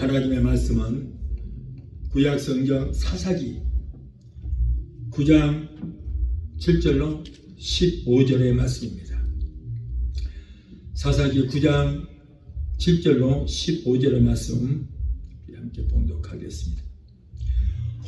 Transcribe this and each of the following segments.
하나님의 말씀은 구약성경 사사기 9장 7절로 15절의 말씀입니다. 사사기 9장 7절로 15절의 말씀 함께 봉독하겠습니다.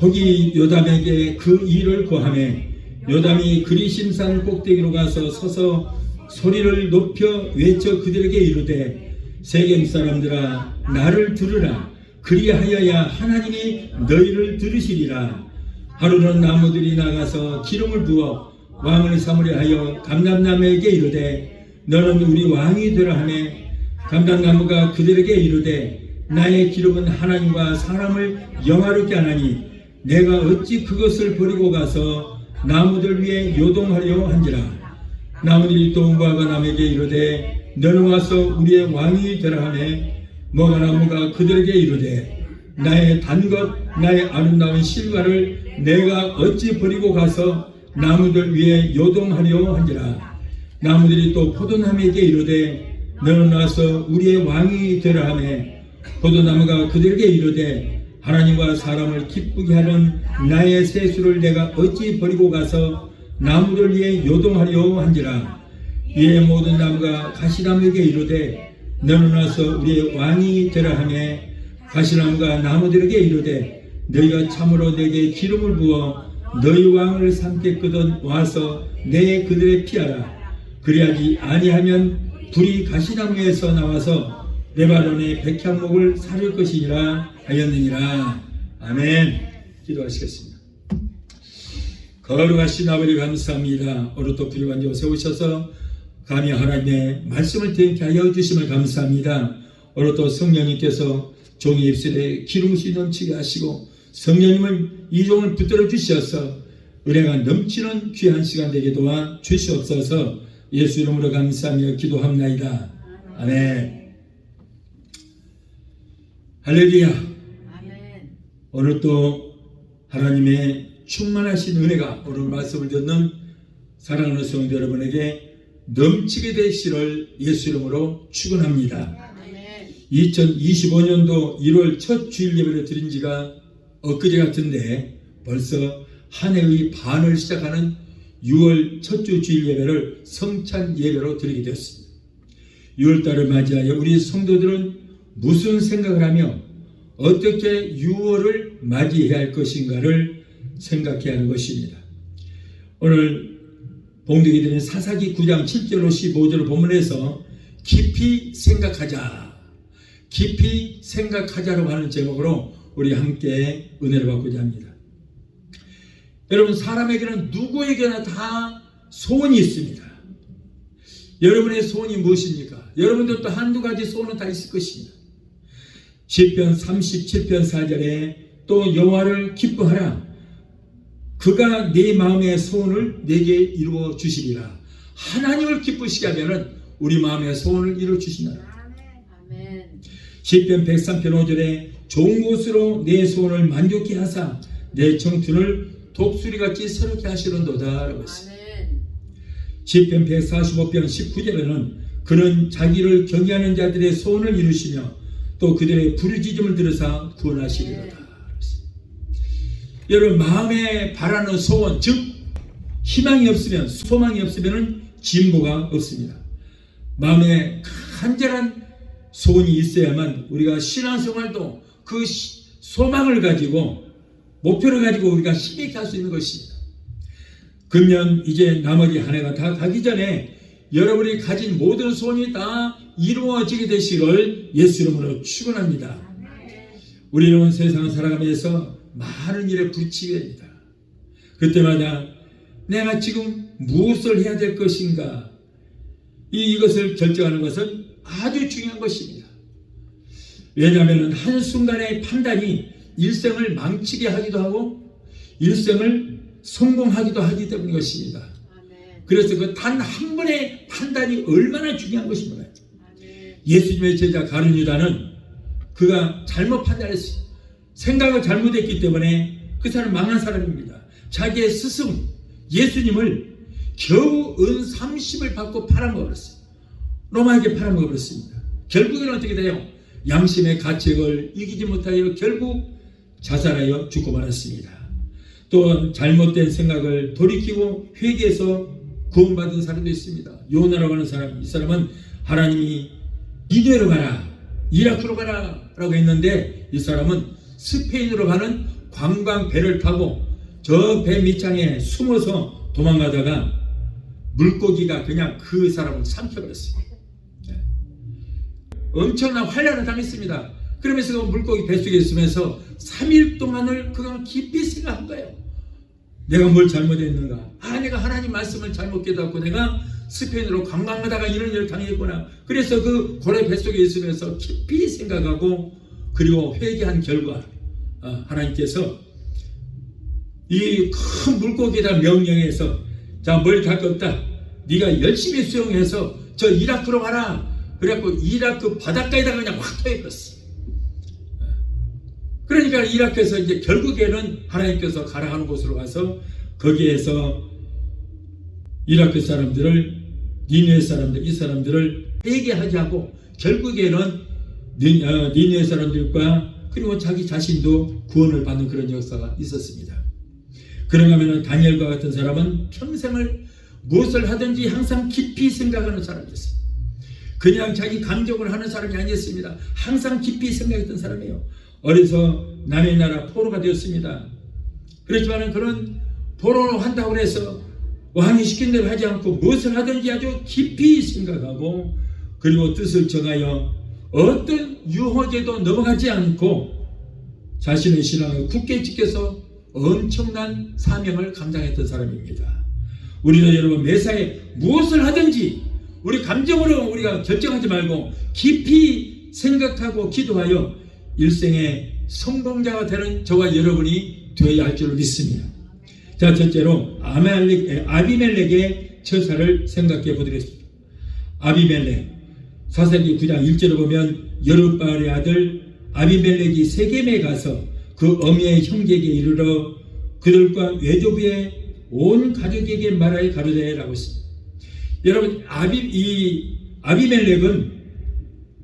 혹이 요담에게 그 일을 고하매 요담이 그리심산 꼭대기로 가서 서서 소리를 높여 외쳐 그들에게 이르되 세겜 사람들아 나를 들으라. 그리하여야 하나님이 너희를 들으시리라. 하루는 나무들이 나가서 기름을 부어 왕을 삼으려 하여 감람나무에게 이르되 너는 우리 왕이 되라 하매 감람나무가 그들에게 이르되 나의 기름은 하나님과 사람을 영화롭게 하나니 내가 어찌 그것을 버리고 가서 나무들 위에 요동하려 한지라. 나무들이 또 무화과나무에게 이르되 너는 와서 우리의 왕이 되라 하매 무화과나무가 그들에게 이르되 나의 단것 나의 아름다운 실과를 내가 어찌 버리고 가서 나무들 위에 요동하려 한지라. 나무들이 또 포도나무에게 이르되 너는 와서 우리의 왕이 되라 하매 포도나무가 그들에게 이르되 하나님과 사람을 기쁘게 하는 나의 세수를 내가 어찌 버리고 가서 나무들 위에 요동하려 한지라. 이에 모든 나무가 가시나무에게 이르되 너는 와서 우리의 왕이 되라 하매 가시나무가 나무들에게 이르되 너희가 참으로 내게 기름을 부어 너희 왕을 삼겠거든 와서 내 그들의 피하라. 그리하지 아니하면 불이 가시나무에서 나와서 레바논의 백향목을 사를 것이니라 하였느니라. 아멘. 기도하시겠습니다. 거룩하신 아버지 감사합니다. 오늘도 부유한 세우셔서 감히 하나님의 말씀을 듣게 하여 주심을 감사합니다. 오늘도 성령님께서 종의 입술에 기름이 넘치게 하시고 성령님을 이 종을 붙들어 주셔서 은혜가 넘치는 귀한 시간 되게 도와 주시옵소서. 예수 이름으로 감사하며 기도합나이다. 아멘. 할렐루야. 아멘. 오늘 또 하나님의 충만하신 은혜가 오늘 말씀을 듣는 사랑하는 성도 여러분에게 넘치게 되시를 예수 이름으로 축원합니다. 2025년도 1월 첫 주일 예배를 드린 지가 엊그제 같은데 벌써 한 해의 반을 시작하는 6월 첫 주 주일 예배를 성찬 예배로 드리게 되었습니다. 6월달을 맞이하여 우리 성도들은 무슨 생각을 하며 어떻게 6월을 맞이해야 할 것인가를 생각해야 하는 것입니다. 오늘 봉독이 되는 사사기 9장 7절로 15절 본문에서 깊이 생각하자, 깊이 생각하자라고 하는 제목으로 우리 함께 은혜를 받고자 합니다. 여러분, 사람에게는 누구에게나 다 소원이 있습니다. 여러분의 소원이 무엇입니까? 여러분들도 한두 가지 소원은 다 있을 것입니다. 시편 37편 4절에 또 여호와를 기뻐하라. 그가 내 마음의 소원을 내게 이루어 주시리라. 하나님을 기쁘시게 하면은 우리 마음의 소원을 이루어 주시나라. 시편 103편 5절에 좋은 곳으로 내 소원을 만족케 하사 내 청춘을 독수리같이 새롭게 하시는도다 라고 했습니다. 시편 145편 19절에는 그는 자기를 경외하는 자들의 소원을 이루시며 또 그들의 부르짖음을 들으사 구원하시리로다. 여러분, 마음에 바라는 소원, 즉 희망이 없으면, 소망이 없으면 진보가 없습니다. 마음에 간절한 소원이 있어야만 우리가 신앙생활도 그 소망을 가지고 목표를 가지고 우리가 힘있게 할 수 있는 것입니다. 금년 이제 나머지 한 해가 다 가기 전에 여러분이 가진 모든 소원이 다 이루어지게 되시길 예수 이름으로 축원합니다. 우리는 세상을 살아가면서 많은 일에 부딪히게 됩니다. 그때마다 내가 지금 무엇을 해야 될 것인가, 이것을 결정하는 것은 아주 중요한 것입니다. 왜냐하면 한순간의 판단이 일생을 망치게 하기도 하고 일생을 성공하기도 하기 때문인 것입니다. 그래서 그 단 한 번의 판단이 얼마나 중요한 것입니다. 예수님의 제자 가룟 유다는 그가 잘못 판단했어요. 생각을 잘못했기 때문에 그 사람은 망한 사람입니다. 자기의 스승 예수님을 겨우 은 30을 받고 팔아먹었어요. 로마에게 팔아먹었습니다. 결국에는 어떻게 돼요? 양심의 가책을 이기지 못하여 결국 자살하여 죽고 말았습니다. 또 잘못된 생각을 돌이키고 회개해서 구원받은 사람도 있습니다. 요나라고 하는 사람, 이 사람은 하나님이 니네로 가라, 이라크로 가라 라고 했는데 이 사람은 스페인으로 가는 관광 배를 타고 저 배 밑창에 숨어서 도망가다가 물고기가 그냥 그 사람을 삼켜버렸어요. 엄청난 환란을 당했습니다. 그러면서 그 물고기 뱃속에 있으면서 3일 동안을 그가 깊이 생각한 거예요. 내가 뭘 잘못했는가? 내가 하나님 말씀을 잘못 깨닫고 내가 스페인으로 관광하다가 이런 일을 당했구나. 그래서 그 고래 뱃속에 있으면서 깊이 생각하고 그리고 회개한 결과 하나님께서 이 큰 물고기다 명령해서 자, 뭘 갈 거 없다. 네가 열심히 수영해서 저 이라크로 가라. 그래갖고 이라크 바닷가에다가 그냥 확 터져버렸어. 그러니까 이라크에서 이제 결국에는 하나님께서 가라 하는 곳으로 가서 거기에서 이라크 사람들을 니느웨 사람들 이 사람들을 회개하게 하고 결국에는 니느웨 사람들과 그리고 자기 자신도 구원을 받는 그런 역사가 있었습니다. 그런가 하면 다니엘과 같은 사람은 평생을 무엇을 하든지 항상 깊이 생각하는 사람이었어요. 그냥 자기 감정을 하는 사람이 아니었습니다. 항상 깊이 생각했던 사람이에요. 어려서 남의 나라 포로가 되었습니다. 그렇지만 그런 포로로 한다고 해서 왕이 시킨 대로 하지 않고 무엇을 하든지 아주 깊이 생각하고 그리고 뜻을 정하여 어떤 유호제도 넘어가지 않고 자신의 신앙을 굳게 지켜서 엄청난 사명을 감당했던 사람입니다. 우리는 여러분 매사에 무엇을 하든지 우리 감정으로 우리가 결정하지 말고 깊이 생각하고 기도하여 일생의 성공자가 되는 저와 여러분이 되어야 할 줄 믿습니다. 자, 첫째로 아비멜렉의 처사를 생각해 보겠습니다. 아비멜렉 사사기 9장 1절에 보면 여룻바알의 아들 아비멜렉이 세겜에 가서 그 어미의 형제에게 이르러 그들과 외조부의 온 가족에게 말하여 가로되 라고 했습니다. 여러분 아비멜렉은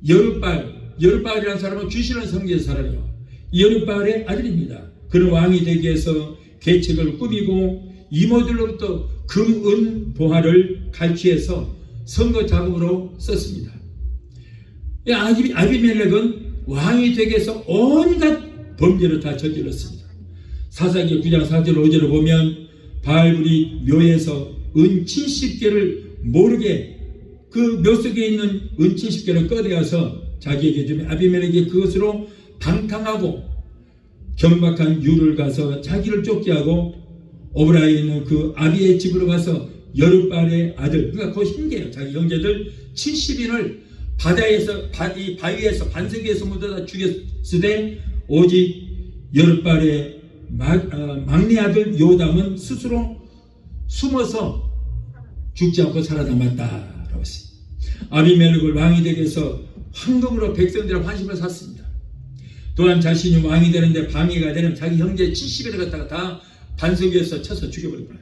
여룻바알이라는 사람은 주시는 성지의 사람이요 여룻바알의 아들입니다. 그는 왕이 되기 위해서 계책을 꾸미고 이모들로부터 금, 은, 보화를 갈취해서 선거 자금으로 썼습니다. 아비멜렉은 왕이 되기 위해서 온갖 범죄를 다 저질렀습니다. 사사기 9장 4절 5절을 보면 바알불이 묘에서 은 70개를 모르게 그 묘 속에 있는 은 70개를 꺼내어서 자기에게 주면 아비멜렉이 그것으로 방탕하고 경박한 유를 가서 자기를 쫓게 하고 오브라에 있는 그 아비의 집으로 가서 여룻바알의 아들 그러니까 그 형제예요. 자기 형제들 70인을 바다에서 바위에서 반석에서 묻어다 죽였으되 오직 여룻바알의 막내 아들 요담은 스스로 숨어서 죽지 않고 살아남았다라고 했습니다. 아비멜렉을 왕이 되게 해서 황금으로 백성들의 환심을 샀습니다. 또한 자신이 왕이 되는데 방해가 되는 자기 형제 70일을 갖다가 다 반석 위에서 쳐서 죽여버린 거예요.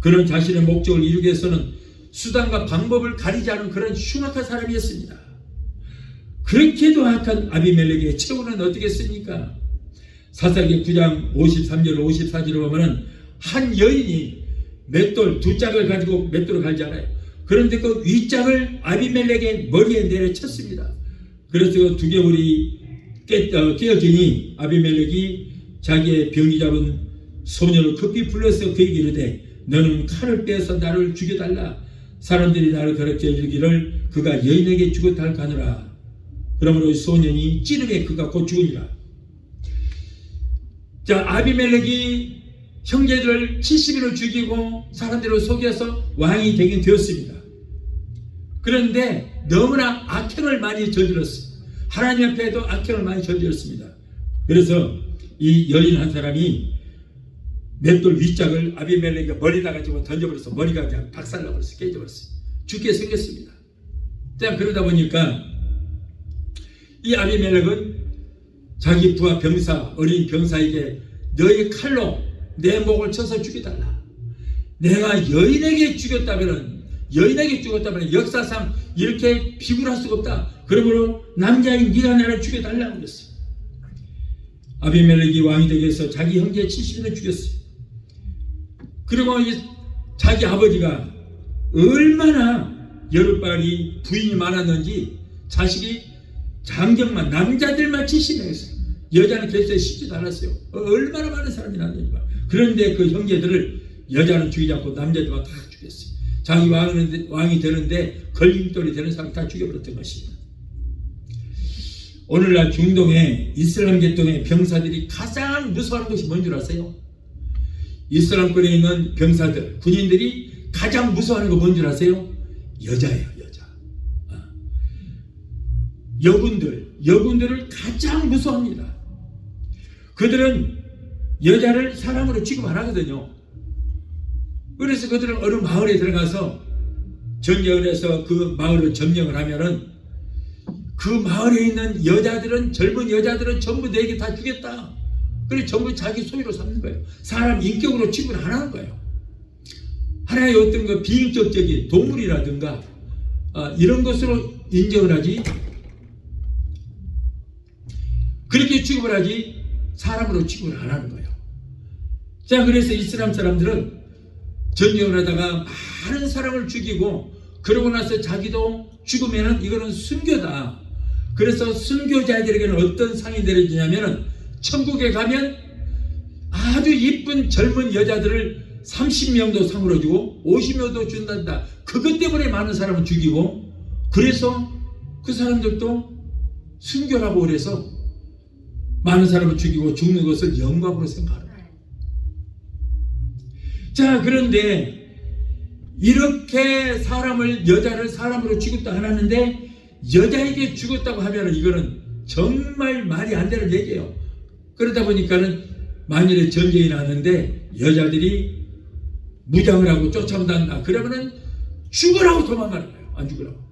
그런 자신의 목적을 이루기 위해서는 수단과 방법을 가리지 않은 그런 흉악한 사람이었습니다. 그렇게도 악한 아비멜렉의 최후는 어떻겠습니까? 사사기 9장 53절 54절을 보면은 한 여인이 맷돌 두 짝을 가지고 맷돌을 갈지 않아요. 그런데 그 윗짝을 아비멜렉의 머리에 내려쳤습니다. 그래서 그 두개골이 깨어지니 아비멜렉이 자기의 병이 잡은 소녀를 급히 불러서 그에게 이르되 너는 칼을 빼서 나를 죽여달라. 사람들이 나를 가르쳐 주기를 그가 여인에게 죽었다 할 가느라. 그러므로 소년이 찌르게 그가 곧 죽으니라. 자, 아비멜렉이 형제들 70인을 죽이고 사람들을 속여서 왕이 되긴 되었습니다. 그런데 너무나 악행을 많이 저질렀습니다. 하나님 앞에도 악행을 많이 저질렀습니다. 그래서 이 여인 한 사람이 맷돌 윗짝을 아비멜렉의 머리에다 가지고 던져버려서 머리가 그냥 박살나버렸어요. 깨져버렸어요. 죽게 생겼습니다. 자, 그러다 보니까 이 아비멜렉은 자기 부하 병사, 어린 병사에게 너희 칼로 내 목을 쳐서 죽여달라. 내가 여인에게 죽였다면 여인에게 죽었다면 역사상 이렇게 비굴할 수가 없다. 그러므로 남자인 네가 나를 죽여달라고 그랬어요. 아비멜렉이 왕이 되기 위해서 자기 형제 70인을 죽였어요. 그리고 자기 아버지가 얼마나 여룻발이 부인이 많았는지 자식이 장정만 남자들만 70명이었어요. 여자는 결세 쉽지도 않았어요. 얼마나 많은 사람이 났는지. 그런데 그 형제들을 여자는 죽이지 않고 남자들만 다 죽였어요. 자기 왕이 되는데 걸림돌이 되는 사람 다 죽여버렸던 것입니다. 오늘날 중동의 이슬람 계통의 병사들이 가장 무서워하는 것이 뭔 줄 아세요? 이슬람권에 있는 병사들, 군인들이 가장 무서워하는 거 뭔 줄 아세요? 여자예요, 여자. 여군들을 가장 무서워합니다. 그들은 여자를 사람으로 취급 안 하거든요. 그래서 그들은 어느 마을에 들어가서 전쟁을 해서 그 마을을 점령을 하면은 그 마을에 있는 여자들은, 젊은 여자들은 전부 내게 다 주겠다. 그래서 전부 자기 소유로 삼는 거예요. 사람 인격으로 취급을 안 하는 거예요. 하나의 어떤 그 비인격적인 동물이라든가 이런 것으로 인정을 하지, 그렇게 취급을 하지 사람으로 취급을 안 하는 거예요. 자, 그래서 이슬람 사람들은 전쟁을 하다가 많은 사람을 죽이고 그러고 나서 자기도 죽으면은 이거는 순교다. 그래서 순교자들에게는 어떤 상이 내려지냐면은 천국에 가면 아주 이쁜 젊은 여자들을 30명도 상으로 주고 50명도 준단다. 그것 때문에 많은 사람을 죽이고, 그래서 그 사람들도 순교라고 그래서 많은 사람을 죽이고 죽는 것을 영광으로 생각하는 거예요. 자, 그런데 이렇게 여자를 사람으로 취급도 안 하는데 여자에게 죽었다고 하면 이거는 정말 말이 안 되는 얘기예요. 그러다 보니까는 만일에 전쟁이 나는데 여자들이 무장을 하고 쫓아온다. 그러면은 죽으라고 도망가는 거예요. 안 죽으라고.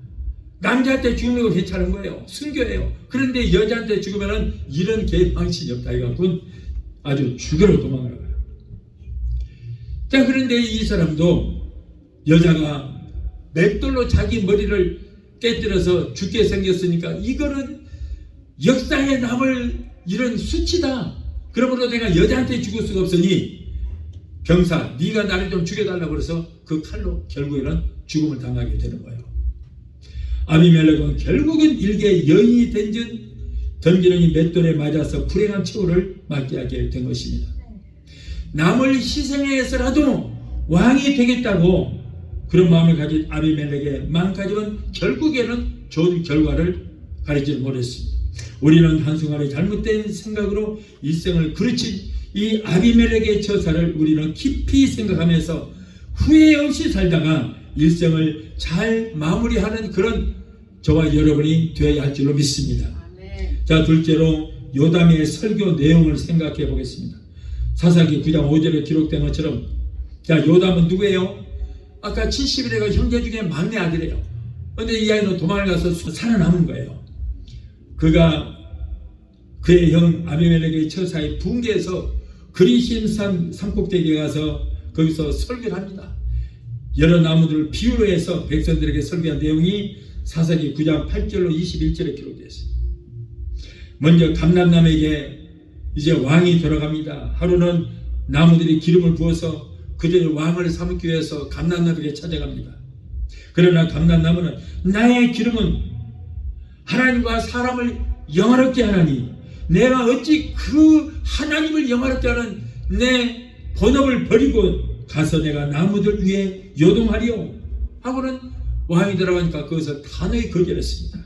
남자한테 죽는 거 괜찮은 거예요. 순교예요. 그런데 여자한테 죽으면은 이런 개방신이 없다. 이거는 아주 죽으라고 도망가는 거예요. 자, 그런데 이 사람도 여자가 맷돌로 자기 머리를 깨뜨려서 죽게 생겼으니까 이거는 역사에 남을 이런 수치다. 그러므로 내가 여자한테 죽을 수가 없으니 병사, 네가 나를 좀 죽여달라고 그래서 그 칼로 결국에는 죽음을 당하게 되는 거예요. 아비멜렉은 결국은 일개 여인이 던지는 이 맷돌에 맞아서 불행한 처우를 맞게 하게 된 것입니다. 남을 희생해서라도 왕이 되겠다고 그런 마음을 가진 아비멜렉의 마음가짐은 결국에는 좋은 결과를 가리지 못했습니다. 우리는 한순간에 잘못된 생각으로 일생을 그르친 이 아비멜렉의 처사를 우리는 깊이 생각하면서 후회 없이 살다가 일생을 잘 마무리하는 그런 저와 여러분이 되어야 할 줄로 믿습니다. 아멘. 자, 둘째로 요담의 설교 내용을 생각해 보겠습니다. 사사기 9장 5절에 기록된 것처럼, 자, 요담은 누구예요? 아까 70일에가 형제 중에 막내 아들이에요. 그런데 이 아이는 도망을 가서 살아남은 거예요. 그가 그의 형 아비멜렉의 처사의 붕괴에서 그리심산 산꼭대기에 가서 거기서 설교를 합니다. 여러 나무들을 비유로 해서 백성들에게 설교한 내용이 사사기 9장 8절로 21절에 기록되어 있습니다. 먼저 감람남에게 이제 왕이 돌아갑니다. 하루는 나무들이 기름을 부어서 그들의 왕을 삼기 위해서 감람나무에게 찾아갑니다. 그러나 감람나무는 나의 기름은 하나님과 사람을 영화롭게 하나니 내가 어찌 그 하나님을 영화롭게 하는 내 본업을 버리고 가서 내가 나무들 위에 요동하리요 하고는 왕이 들어가니까 거기서 단호히 거절했습니다.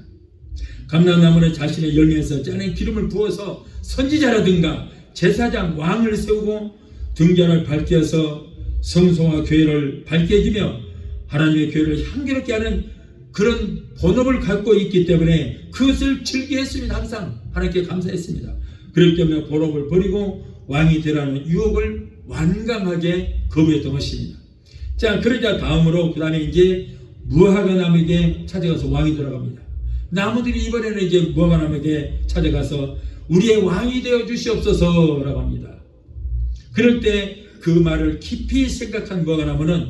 감람나무는 자신의 열매에서 짜낸 기름을 부어서 선지자라든가 제사장 왕을 세우고 등잔을 밝혀서 성소와 교회를 밝게 해주며 하나님의 교회를 향기롭게 하는 그런 본업을 갖고 있기 때문에 그것을 즐겨했습니다. 항상 하나님께 감사했습니다. 그렇기 때문에 본업을 버리고 왕이 되라는 유혹을 완강하게 거부했던 것입니다. 자, 그러자 다음으로 그 다음에 이제 무화과나무에게 찾아가서 왕이 돌아갑니다. 나무들이 이번에는 이제 무화과나무에게 찾아가서 우리의 왕이 되어 주시옵소서 라고 합니다. 그럴 때 그 말을 깊이 생각한 무화과나무는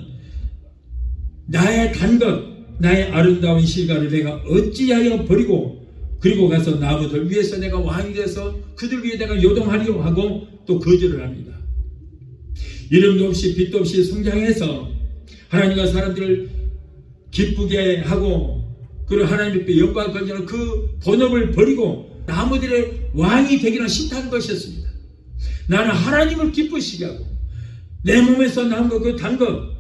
나의 단 것, 나의 아름다운 실과를 내가 어찌하여 버리고 그리고 가서 나무들 위해서 내가 왕이 돼서 그들 위해 내가 요동하려 하고 또 거절을 합니다. 이름도 없이 빛도 없이 성장해서 하나님과 사람들을 기쁘게 하고 그리고 하나님 앞에 영광을 걸리는 그 본업을 버리고 나무들의 왕이 되기는 싫다는 것이었습니다. 나는 하나님을 기쁘시게 하고 내 몸에서 난 것, 그 단 것,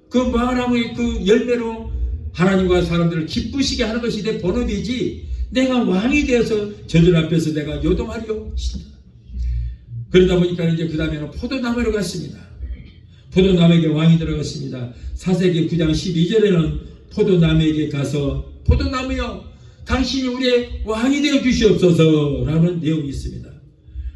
그 무화과나무의 그 열매로 하나님과 사람들을 기쁘시게 하는 것이 내 본업이지 내가 왕이 되어서 저들 앞에서 내가 요동하려 싫다. 그러다 보니까 이제 그 다음에는 포도나무로 갔습니다. 포도나무에게 왕이 들어갔습니다. 사세기 9장 12절에는 포도나무에게 가서 포도나무여 당신이 우리의 왕이 되어 주시옵소서 라는 내용이 있습니다.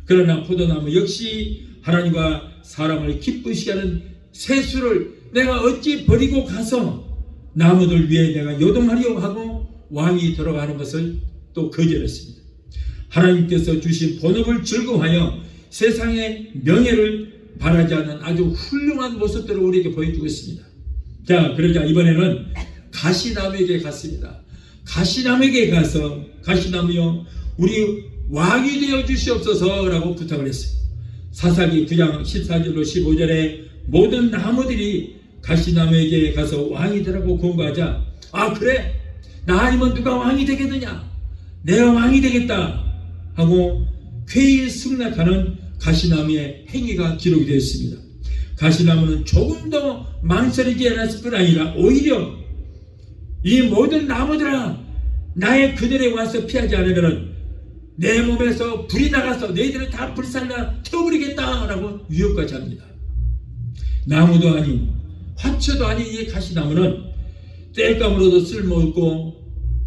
그러나 포도나무 역시 하나님과 사람을 기쁘시게 하는 세수를 내가 어찌 버리고 가서 나무들 위에 내가 요동하려 하고 왕이 들어가는 것을 또 거절했습니다. 하나님께서 주신 본업을 즐거워하여 세상의 명예를 바라지 않는 아주 훌륭한 모습들을 우리에게 보여주고 있습니다. 자, 그러자 이번에는 가시나무에게 갔습니다. 가시나무에게 가서 가시나무여 우리 왕이 되어 주시옵소서 라고 부탁을 했어요. 사사기 9장 14절로 15절에 모든 나무들이 가시나무에게 가서 왕이 되라고 권고하자 아 그래? 나 아니면 누가 왕이 되겠느냐? 내가 왕이 되겠다 하고 쾌히 승낙하는 가시나무의 행위가 기록이 되어 있습니다. 가시나무는 조금 더 망설이지 않았을 뿐 아니라 오히려 이 모든 나무들아 나의 그늘에 와서 피하지 않으면 내 몸에서 불이 나가서 너희들을 다 불살라 태워버리겠다 라고 위협까지 합니다. 나무도 아닌 화초도 아닌 이 가시나무는 땔감으로도 쓸모없고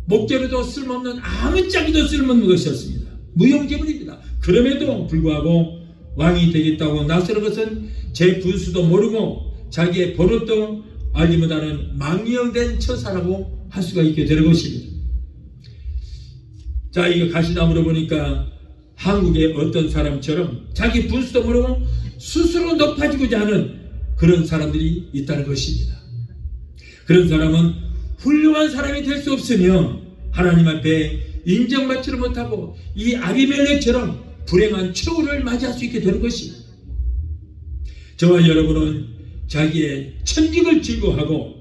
목재로도 쓸모없는 아무짝에도 쓸모없는 것이었습니다. 무용지물입니다. 그럼에도 불구하고 왕이 되겠다고 나서는 것은 제 분수도 모르고 자기의 본업도 알지 못하는 망령된 처사라고 할 수가 있게 되는 것입니다. 자, 이거 가시나무로 보니까 한국의 어떤 사람처럼 자기 분수도 모르고 스스로 높아지고자 하는 그런 사람들이 있다는 것입니다. 그런 사람은 훌륭한 사람이 될 수 없으며 하나님 앞에 인정받지를 못하고 이 아비멜렉처럼 불행한 최후를 맞이할 수 있게 되는 것입니다. 저와 여러분은 자기의 천직을 즐거워하고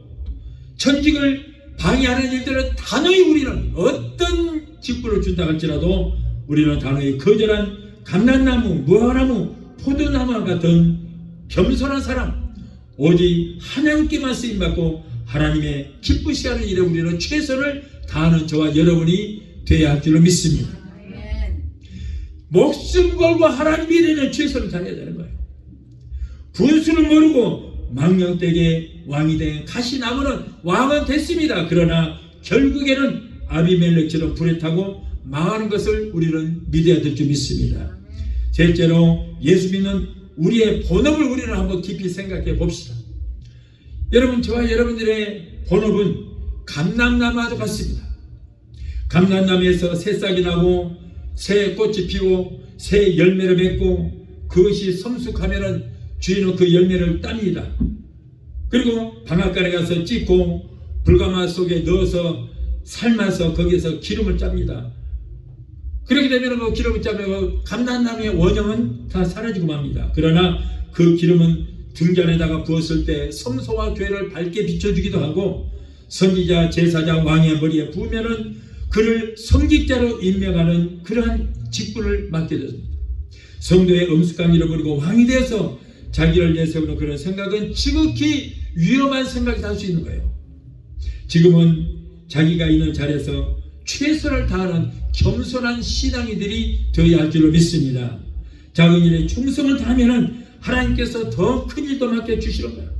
천직을 방해하는 일들은 단호히 우리는 어떤 직분을 준다 할지라도 우리는 단호히 거절한 감람나무, 무화과나무, 포도나무와 같은 겸손한 사람 오직 하나님께만 쓰임받고 하나님의 기쁘시게 하는 일에 우리는 최선을 다하는 저와 여러분이 되어야 할 줄로 믿습니다. 목숨 걸고 하나님 일에는 최선을 다해야 되는 거예요. 분수를 모르고 망령되게 왕이 된 가시나무는 왕은 됐습니다. 그러나 결국에는 아비멜렉처럼 불에 타고 망하는 것을 우리는 믿어야 될 줄 믿습니다. 셋째로 예수 믿는 우리의 본업을 우리는 한번 깊이 생각해 봅시다. 여러분, 저와 여러분들의 본업은 감람나무와 같습니다. 감람나무에서 새싹이 나고 새 꽃이 피고 새 열매를 맺고 그것이 성숙하면은 주인은 그 열매를 땁니다. 그리고 방앗간에 가서 찢고 불가마 속에 넣어서 삶아서 거기에서 기름을 짭니다. 그렇게 되면 그 기름을 짜면 그 감람나무의 원형은 다 사라지고 맙니다. 그러나 그 기름은 등잔에다가 부었을 때 성소와 교회를 밝게 비춰주기도 하고 선지자, 제사자, 왕의 머리에 부으면은 그를 성직자로 임명하는 그러한 직분을 맡게 됩니다. 성도의 엄숙한 일을 버리고 왕이 되어서 자기를 내세우는 그런 생각은 지극히 위험한 생각이 날 수 있는 거예요. 지금은 자기가 있는 자리에서 최선을 다하는 겸손한 신앙이들이 되어야 할 줄로 믿습니다. 작은 일에 충성을 다하면은 하나님께서 더 큰 일도 맡겨주시는 거예요.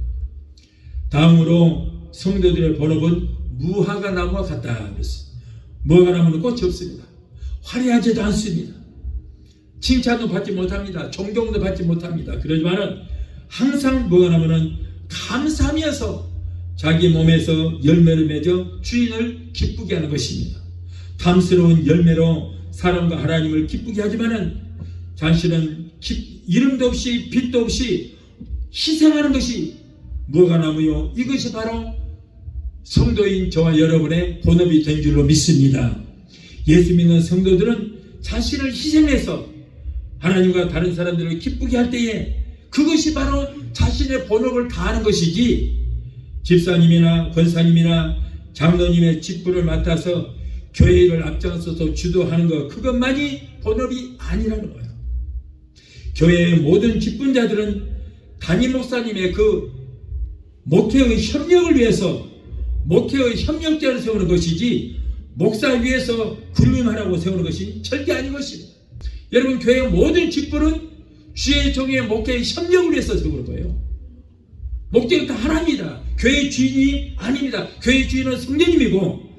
다음으로 성도들의 본업은 무화과나무와 같다 그랬어요. 무화과나무는 꽃이 없습니다. 화려하지도 않습니다. 칭찬도 받지 못합니다. 존경도 받지 못합니다. 그러지만은 항상 무화과나무는 감사하면서 자기 몸에서 열매를 맺어 주인을 기쁘게 하는 것입니다. 탐스러운 열매로 사람과 하나님을 기쁘게 하지만은 자신은 이름도 없이 빛도 없이 희생하는 것이 무화과나무요. 이것이 바로 성도인 저와 여러분의 본업이 된 줄로 믿습니다. 예수 믿는 성도들은 자신을 희생해서 하나님과 다른 사람들을 기쁘게 할 때에 그것이 바로 자신의 본업을 다하는 것이지, 집사님이나 권사님이나 장로님의 직분을 맡아서 교회를 앞장서서 주도하는 것, 그것만이 본업이 아니라는 거예요. 교회의 모든 직분자들은 담임 목사님의 그 목회의 협력을 위해서 목회의 협력자를 세우는 것이지, 목사 위에서 군림하라고 세우는 것이 절대 아닌 것입니다. 여러분, 교회의 모든 직분은 주의 종의 목회의 협력을 위해서 세우는 거예요. 목적은 다 하나입니다. 교회의 주인이 아닙니다. 교회의 주인은 성령님이고,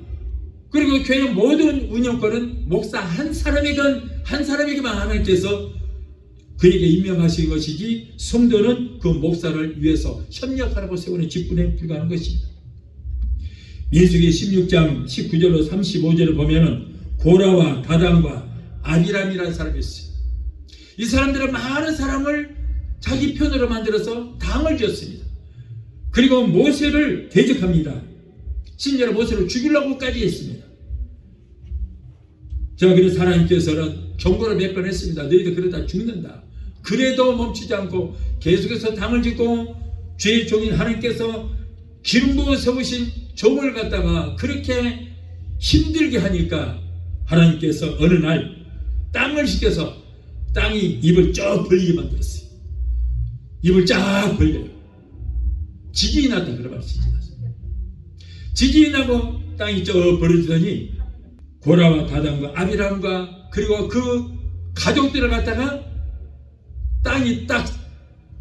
그리고 교회의 모든 운영권은 목사 한 사람에게만 하나님께서 그에게 임명하신 것이지, 성도는 그 목사를 위해서 협력하라고 세우는 직분에 불과한 것입니다. 민수기 16장 19절로 35절을 보면은 고라와 다단과 아비람이라는 사람이 있어요. 이 사람들은 많은 사람을 자기 편으로 만들어서 당을 지었습니다. 그리고 모세를 대적합니다. 심지어 모세를 죽이려고까지 했습니다. 자, 그래서 하나님께서는 경고를 몇 번 했습니다. 너희들 그러다 죽는다. 그래도 멈추지 않고 계속해서 당을 짓고, 주의 종인 하나님께서 기름 부어 세우신 종을 갖다가 그렇게 힘들게 하니까 하나님께서 어느 날 땅을 시켜서 땅이 입을 쫙 벌리게 만들었어요. 입을 쫙 벌려요. 지진이 났다. 그런 말이 지진이 났어요. 지진이 나고 땅이 쫙 벌어지더니 고라와 다단과 아비람과 그리고 그 가족들을 갖다가 땅이 딱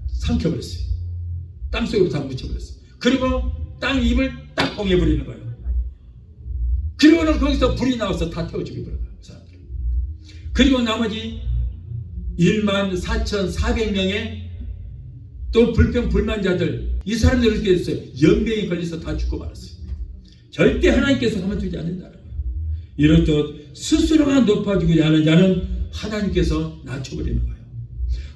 삼켜버렸어요. 땅속으로 다 묻혀버렸어요. 그리고 땅 입을 딱 봉해버리는 거예요. 그리고는 거기서 불이 나와서 다 태워 죽여버려요, 그 사람들. 그리고 나머지 14,400명의 또 불평불만자들, 이 사람들이 어떻게 됐어요? 연병이 걸려서 다 죽고 말았어요. 절대 하나님께서 가만두지 않는다는 거예요. 이렇듯 스스로가 높아지고자 하는 자는 하나님께서 낮춰버리는 거예요.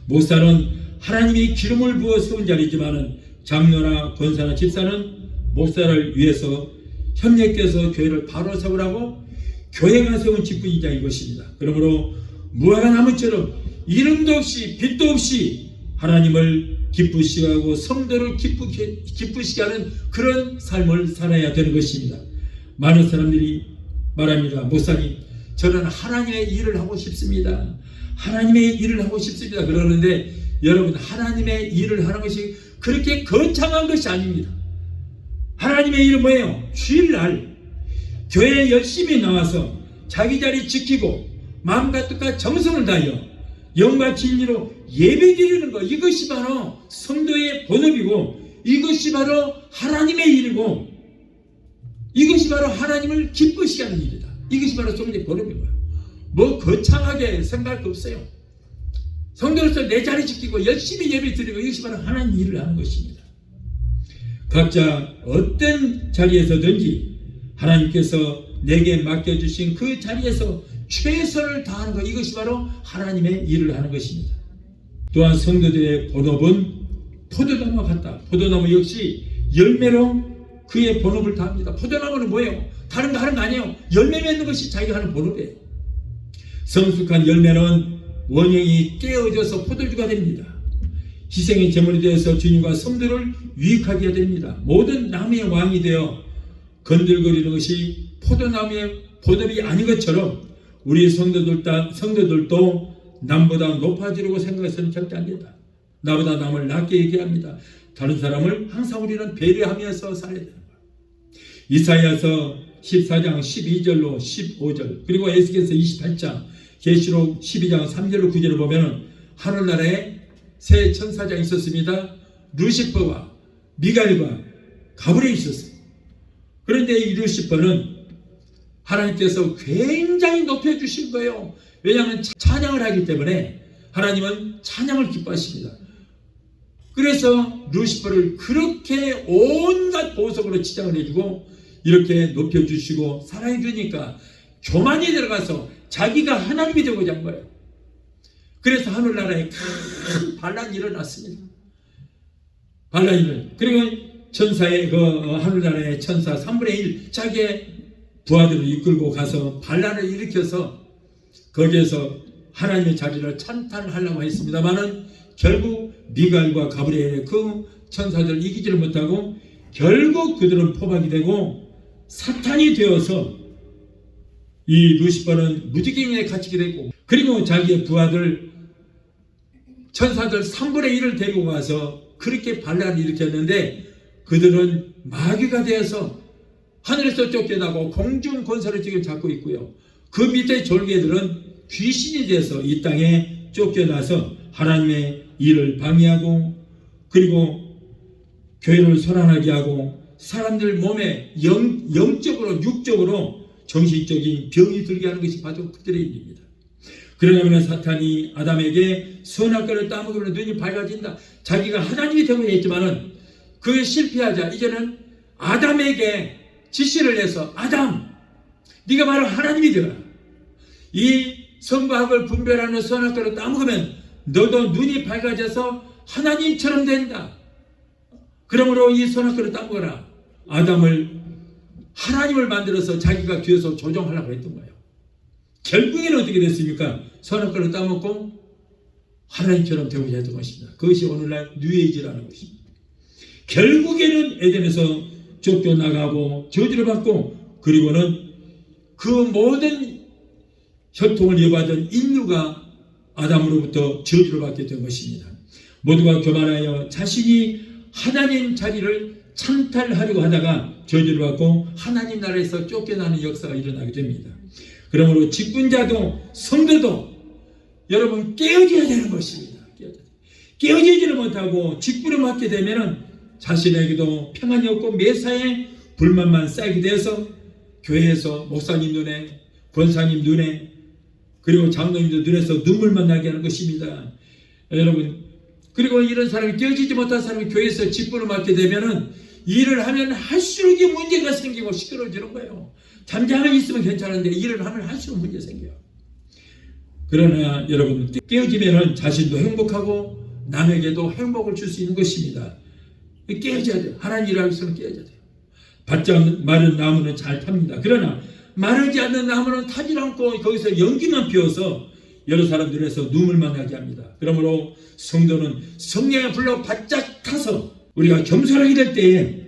목사는 하나님이 기름을 부어 세운 자리지만은 장로나 권사나 집사는 목사를 위해서 협력해서 교회를 바로 세우라고 교회가 세운 직분이자 이것입니다. 그러므로 무화과 나무처럼 이름도 없이 빛도 없이 하나님을 기쁘시게 하고 성도를 기쁘시게 하는 그런 삶을 살아야 되는 것입니다. 많은 사람들이 말합니다. 목사님, 저는 하나님의 일을 하고 싶습니다. 하나님의 일을 하고 싶습니다. 그러는데 여러분, 하나님의 일을 하는 것이 그렇게 거창한 것이 아닙니다. 하나님의 일은 뭐예요? 주일날 교회에 열심히 나와서 자기 자리 지키고 마음과 뜻과 정성을 다하여 영과 진리로 예배 드리는 것, 이것이 바로 성도의 본업이고, 이것이 바로 하나님의 일이고, 이것이 바로 하나님을 기쁘시게 하는 일이다. 이것이 바로 성도의 본업인 거예요. 뭐 거창하게 생각할 거 없어요. 성도로서 내 자리 지키고 열심히 예배 드리고, 이것이 바로 하나님 일을 하는 것입니다. 각자 어떤 자리에서든지 하나님께서 내게 맡겨주신 그 자리에서 최선을 다하는 것, 이것이 바로 하나님의 일을 하는 것입니다. 또한 성도들의 본업은 포도나무와 같다. 포도나무 역시 열매로 그의 본업을 다합니다. 포도나무는 뭐예요? 다른 거 하는 거 아니에요. 열매 맺는 것이 자기가 하는 본업이에요. 성숙한 열매는 원형이 깨어져서 포도주가 됩니다. 희생의 제물이 되어서 주님과 성도를 유익하게 됩니다. 모든 나무의 왕이 되어 건들거리는 것이 포도나무의 본업이 아닌 것처럼 우리 성도들도 남보다 높아지려고 생각해서는 절대 안 된다. 나보다 남을 낮게 얘기합니다. 다른 사람을 항상 우리는 배려하면서 살아야 되는 거예요. 이사야서 14장 12절로 15절, 그리고 에스겔서 28장, 계시록 12장 3절로 9절을 보면은 하늘나라에 새 천사장이 있었습니다. 루시퍼와 미가엘과 가브리엘이 있었어요. 그런데 이 루시퍼는 하나님께서 굉장히 높여주신 거예요. 왜냐하면 찬양을 하기 때문에 하나님은 찬양을 기뻐하십니다. 그래서 루시퍼를 그렇게 온갖 보석으로 치장을 해주고 이렇게 높여주시고 사랑해주니까 교만이 들어가서 자기가 하나님이 되고자 한 거예요. 그래서 하늘나라에 큰 반란이 일어났습니다. 반란이 일어났습니다. 그리고 천사의 하늘나라의 천사 3분의 1 자기의 부하들을 이끌고 가서 반란을 일으켜서 거기에서 하나님의 자리를 찬탈하려고 했습니다만은 결국 미갈과 가브리엘의 그 천사들을 이기지를 못하고 결국 그들은 포박이 되고 사탄이 되어서 이 루시퍼는 무지개에 갇히게 되고, 그리고 자기의 부하들 천사들 3분의 1을 데리고 가서 그렇게 반란을 일으켰는데 그들은 마귀가 되어서 하늘에서 쫓겨나고 공중 권세를 지금 잡고 있고요. 그 밑에 졸개들은 귀신이 돼서 이 땅에 쫓겨나서 하나님의 일을 방해하고, 그리고 교회를 소란하게 하고 사람들 몸에 영적으로 육적으로 정신적인 병이 들게 하는 것이 바로 그들의 일입니다. 그러냐면 사탄이 아담에게 선악과를 따먹으면 눈이 밝아진다. 자기가 하나님이 되고 했지만은 그게 실패하자 이제는 아담에게 지시를 해서 아담, 네가 바로 하나님이 되어라. 이 선과 악을 분별하는 선악과를 따먹으면 너도 눈이 밝아져서 하나님처럼 된다. 그러므로 이 선악과를 따먹어라. 아담을 하나님을 만들어서 자기가 뒤에서 조종하려고 했던 거예요. 결국에는 어떻게 됐습니까? 선악과를 따먹고 하나님처럼 되고자 했던 것입니다. 그것이 오늘날 뉴에이지라는 것입니다. 결국에는 에덴에서 쫓겨나가고 저주를 받고, 그리고는 그 모든 혈통을 이어받은 인류가 아담으로부터 저주를 받게 된 것입니다. 모두가 교만하여 자신이 하나님 자리를 찬탈하려고 하다가 저주를 받고 하나님 나라에서 쫓겨나는 역사가 일어나게 됩니다. 그러므로 직분자도 성도도 여러분 깨어져야 되는 것입니다. 깨어지지를 못하고 직분을 맡게 되면 자신에게도 평안이 없고 매사에 불만만 쌓이게 되어서 교회에서 목사님 눈에, 권사님 눈에, 그리고 장로님들 눈에서 눈물만 나게 하는 것입니다. 여러분, 그리고 이런 사람이 깨어지지 못한 사람이 교회에서 직분을 맡게 되면은 일을 하면 할수록 문제가 생기고 시끄러워지는 거예요. 잠잠히 있으면 괜찮은데 일을 하면 할수록 문제 생겨요. 그러나 여러분, 깨어지면은 자신도 행복하고 남에게도 행복을 줄 수 있는 것입니다. 깨어져야 돼요. 하나님 일을 하기 위해서는 깨어져야 돼요. 바짝 마른 나무는 잘 탑니다. 그러나 마르지 않는 나무는 타지 않고 거기서 연기만 피워서 여러 사람 눈에서 눈물만 나게 합니다. 그러므로 성도는 성령의 불로 바짝 타서 우리가 겸손하게 될 때에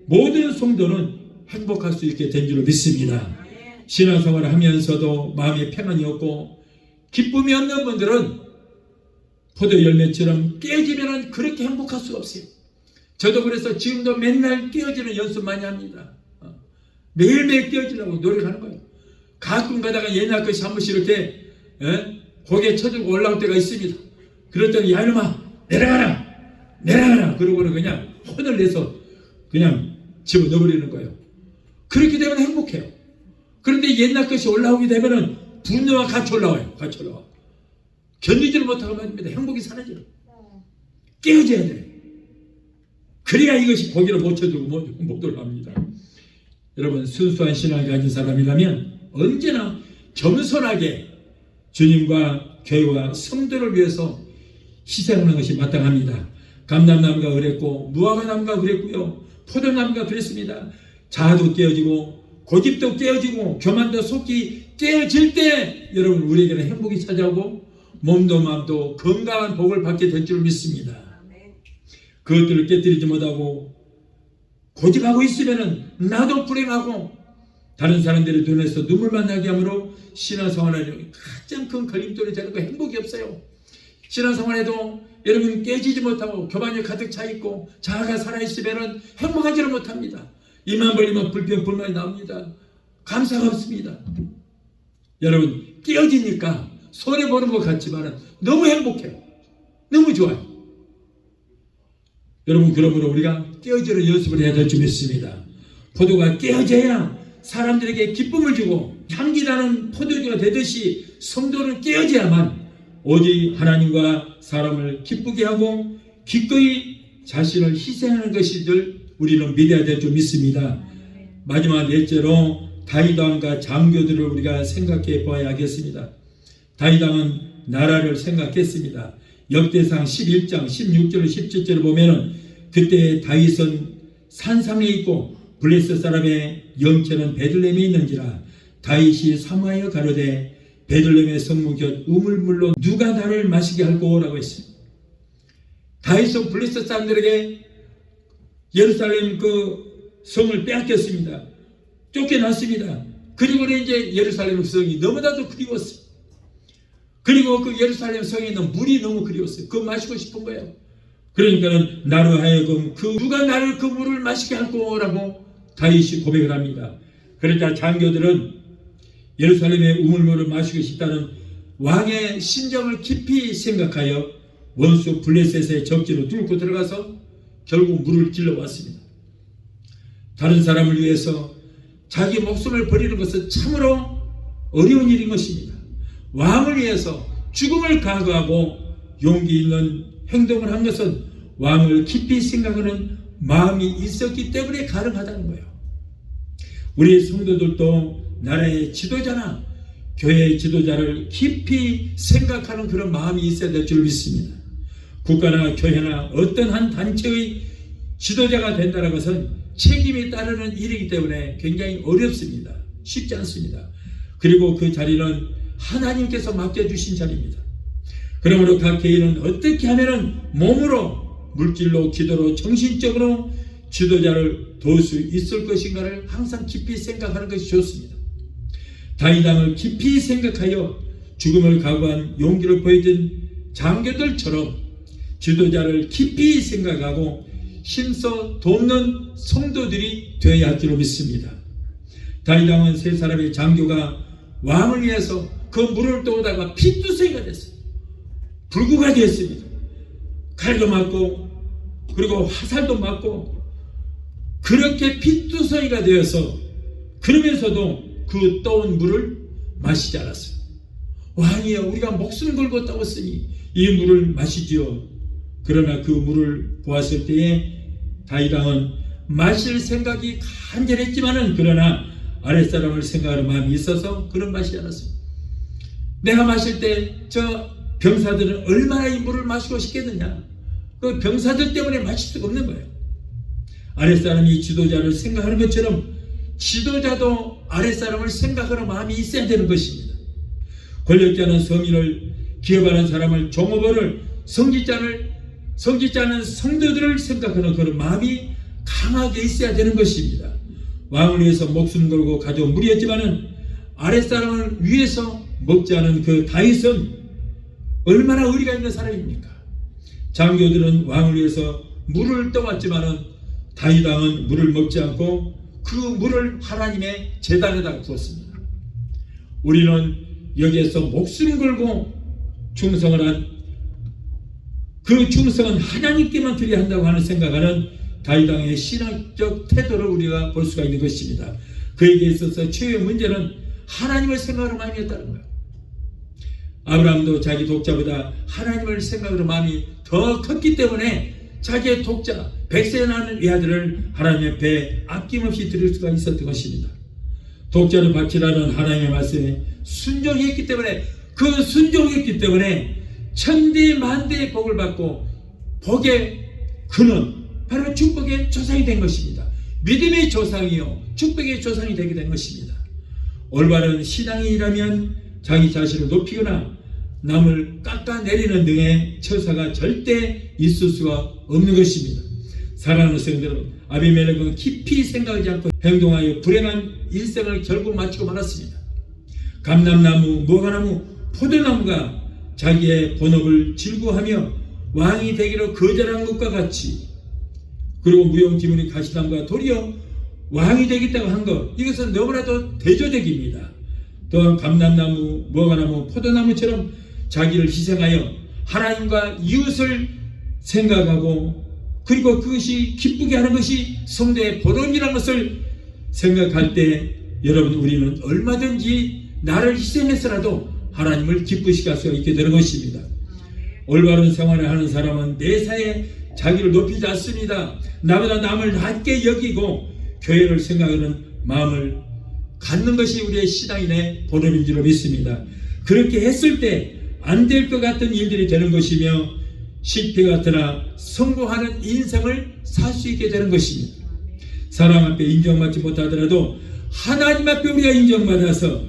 모든 성도는 행복할 수 있게 된 줄로 믿습니다. 신앙생활을 하면서도 마음에 평안이 없고 기쁨이 없는 분들은 포도 열매처럼 깨어지면 그렇게 행복할 수가 없어요. 저도 그래서 지금도 맨날 깨어지는 연습 많이 합니다. 매일매일 깨어지려고 노력하는 거예요. 가끔 가다가 옛날 것이 한 번씩 이렇게 고개 쳐들고 올라올 때가 있습니다. 그랬더니 야 이놈아 내려가라 그러고는 그냥 혼을 내서 그냥 집어넣어버리는 거예요. 그렇게 되면 행복해요. 그런데 옛날 것이 올라오게 되면은 분노와 같이 올라와요. 견디지를 못하고 말입니다. 행복이 사라져요. 깨어져야 돼요. 그래야 이것이 고개를 못 쳐주고 못 올라갑니다. 여러분, 순수한 신앙을 가진 사람이라면 언제나 겸손하게 주님과 교회와 성도를 위해서 희생하는 것이 마땅합니다. 감람나무가 그랬고 무화과나무가 그랬고요. 포도나무가 그랬습니다. 자아도 깨어지고 고집도 깨어지고 교만도 속히 깨어질 때 여러분 우리에게는 행복이 찾아오고 몸도 마음도 건강한 복을 받게 될 줄 믿습니다. 그것들을 깨뜨리지 못하고 고집하고 있으면 나도 불행하고 다른 사람들의 눈에서 눈물만 나게 하므로 신앙생활에 가장 큰 걸림돌이 되는 거 행복이 없어요. 신앙생활에도 여러분 깨지지 못하고 교만이 가득 차 있고 자아가 살아있으면 행복하지를 못합니다. 입만 벌리면 불평 불만이 나옵니다. 감사가 없습니다. 여러분 깨어지니까 손해보는 것 같지만 너무 행복해요. 너무 좋아요. 여러분 그러므로 우리가 깨어지는 연습을 해야 될 줄 믿습니다. 포도가 깨어져야 사람들에게 기쁨을 주고 향기나는 포도주가 되듯이 성도는 깨어져야만 오직 하나님과 사람을 기쁘게 하고 기꺼이 자신을 희생하는 것이들 우리는 믿어야 될 줄 믿습니다. 마지막 넷째로 다윗왕과 장교들을 우리가 생각해 보아야 하겠습니다. 다윗왕은 나라를 생각했습니다. 역대상 11장 16절 17절을 보면은 그때 다윗은 산상에 있고 블레셋 사람의 영체는 베들레헴에 있는지라. 다윗이 사모하여 가로되 베들레헴의 성문 곁 우물물로 누가 나를 마시게 할꼬라고 했어요. 다윗은 블레셋 사람들에게 예루살렘 그 성을 빼앗겼습니다. 쫓겨났습니다. 그리고 이제 예루살렘 성이 너무나도 그리웠어요. 그리고 그 예루살렘 성에 있는 물이 너무 그리웠어요. 그거 마시고 싶은 거예요. 그러니까는 나로 하여금 누가 나를 그 물을 마시게 할꼬라고 다윗이 고백을 합니다. 그러자 장교들은 예루살렘의 우물물을 마시고 싶다는 왕의 심정을 깊이 생각하여 원수 블레셋의 적지로 뚫고 들어가서 결국 물을 길러왔습니다. 다른 사람을 위해서 자기 목숨을 버리는 것은 참으로 어려운 일인 것입니다. 왕을 위해서 죽음을 각오하고 용기 있는 행동을 한 것은 왕을 깊이 생각하는 마음이 있었기 때문에 가능하다는 거예요. 우리 성도들도 나라의 지도자나 교회의 지도자를 깊이 생각하는 그런 마음이 있어야 될 줄 믿습니다. 국가나 교회나 어떤 한 단체의 지도자가 된다는 것은 책임이 따르는 일이기 때문에 굉장히 어렵습니다. 쉽지 않습니다. 그리고 그 자리는 하나님께서 맡겨주신 자리입니다. 그러므로 각 개인은 어떻게 하면 몸으로, 물질로, 기도로, 정신적으로 지도자를 도울 수 있을 것인가를 항상 깊이 생각하는 것이 좋습니다. 다윗 왕을 깊이 생각하여 죽음을 각오한 용기를 보여준 장교들처럼 지도자를 깊이 생각하고 힘써 돕는 성도들이 되어야 할 줄로 믿습니다. 다윗 왕은 세 사람의 장교가 왕을 위해서 그 물을 떠오다가 피투성이가 됐어요. 불구가 되었습니다. 칼도 맞고 그리고 화살도 맞고 그렇게 피투성이가 되어서 그러면서도 그 떠온 물을 마시지 않았어요. 왕이여, 우리가 목숨 걸고 떠왔으니 이 물을 마시지요. 그러나 그 물을 보았을 때에 다윗 왕은 마실 생각이 간절했지만은 그러나 아랫사람을 생각하는 마음이 있어서 그런 마시지 않았습니다. 내가 마실 때 저 병사들은 얼마나 이 물을 마시고 싶겠느냐. 그 병사들 때문에 마실 수가 없는 거예요. 아랫사람이 지도자를 생각하는 것처럼 지도자도 아랫사람을 생각하는 마음이 있어야 되는 것입니다. 권력자는 서민을, 기업하는 사람을, 종업원을, 성직자는 성도들을 생각하는 그런 마음이 강하게 있어야 되는 것입니다. 왕을 위해서 목숨 걸고 가져온 물이었지만은 아랫사람을 위해서 먹지 않은 그 다윗은 얼마나 의리가 있는 사람입니까? 장교들은 왕을 위해서 물을 떠왔지만은 다윗 왕은 물을 먹지 않고 그 물을 하나님의 제단에다 두었습니다. 우리는 여기에서 목숨 걸고 충성을 한 그 충성은 하나님께만 드려야 한다고 하는 생각하는 다윗 왕의 신앙적 태도를 우리가 볼 수가 있는 것입니다. 그에게 있어서 최후의 문제는 하나님을 생각하는 마음이었다는 거예요. 아브라함도 자기 독자보다 하나님을 생각하는 마음이 더 컸기 때문에 자기의 독자, 백세 나는 외아들을 하나님 앞에 아낌없이 드릴 수가 있었던 것입니다. 독자를 바치라는 하나님의 말씀에 순종했기 때문에, 그 순종했기 때문에 천대 만대의 복을 받고 복의 근원, 바로 축복의 조상이 된 것입니다. 믿음의 조상이요 축복의 조상이 되게 된 것입니다. 올바른 신앙인이라면 자기 자신을 높이거나 남을 깎아내리는 등의 처사가 절대 있을 수가 없는 것입니다. 사랑하는 성도들, 아비멜렉은 깊이 생각하지 않고 행동하여 불행한 일생을 결국 마치고 말았습니다. 감람나무, 무화과나무, 포도나무가 자기의 본업을 즐거워하며 왕이 되기로 거절한 것과 같이, 그리고 무용지물인 가시나무가 도리어 왕이 되겠다고 한 것, 이것은 너무나도 대조적입니다. 또한 감람나무, 무화과나무, 포도나무처럼 자기를 희생하여 하나님과 이웃을 생각하고 그리고 그것이 기쁘게 하는 것이 성도의 본원이라는 것을 생각할 때 여러분, 우리는 얼마든지 나를 희생해서라도 하나님을 기쁘시게 할 수가 있게 되는 것입니다. 올바른 생활을 하는 사람은 내사에 자기를 높이지 않습니다. 나보다 남을 낮게 여기고 교회를 생각하는 마음을 갖는 것이 우리의 신앙인의 본업인 줄로 믿습니다. 그렇게 했을 때 안 될 것 같은 일들이 되는 것이며 실패 같으나 성공하는 인생을 살 수 있게 되는 것입니다. 사람 앞에 인정받지 못하더라도 하나님 앞에 우리가 인정받아서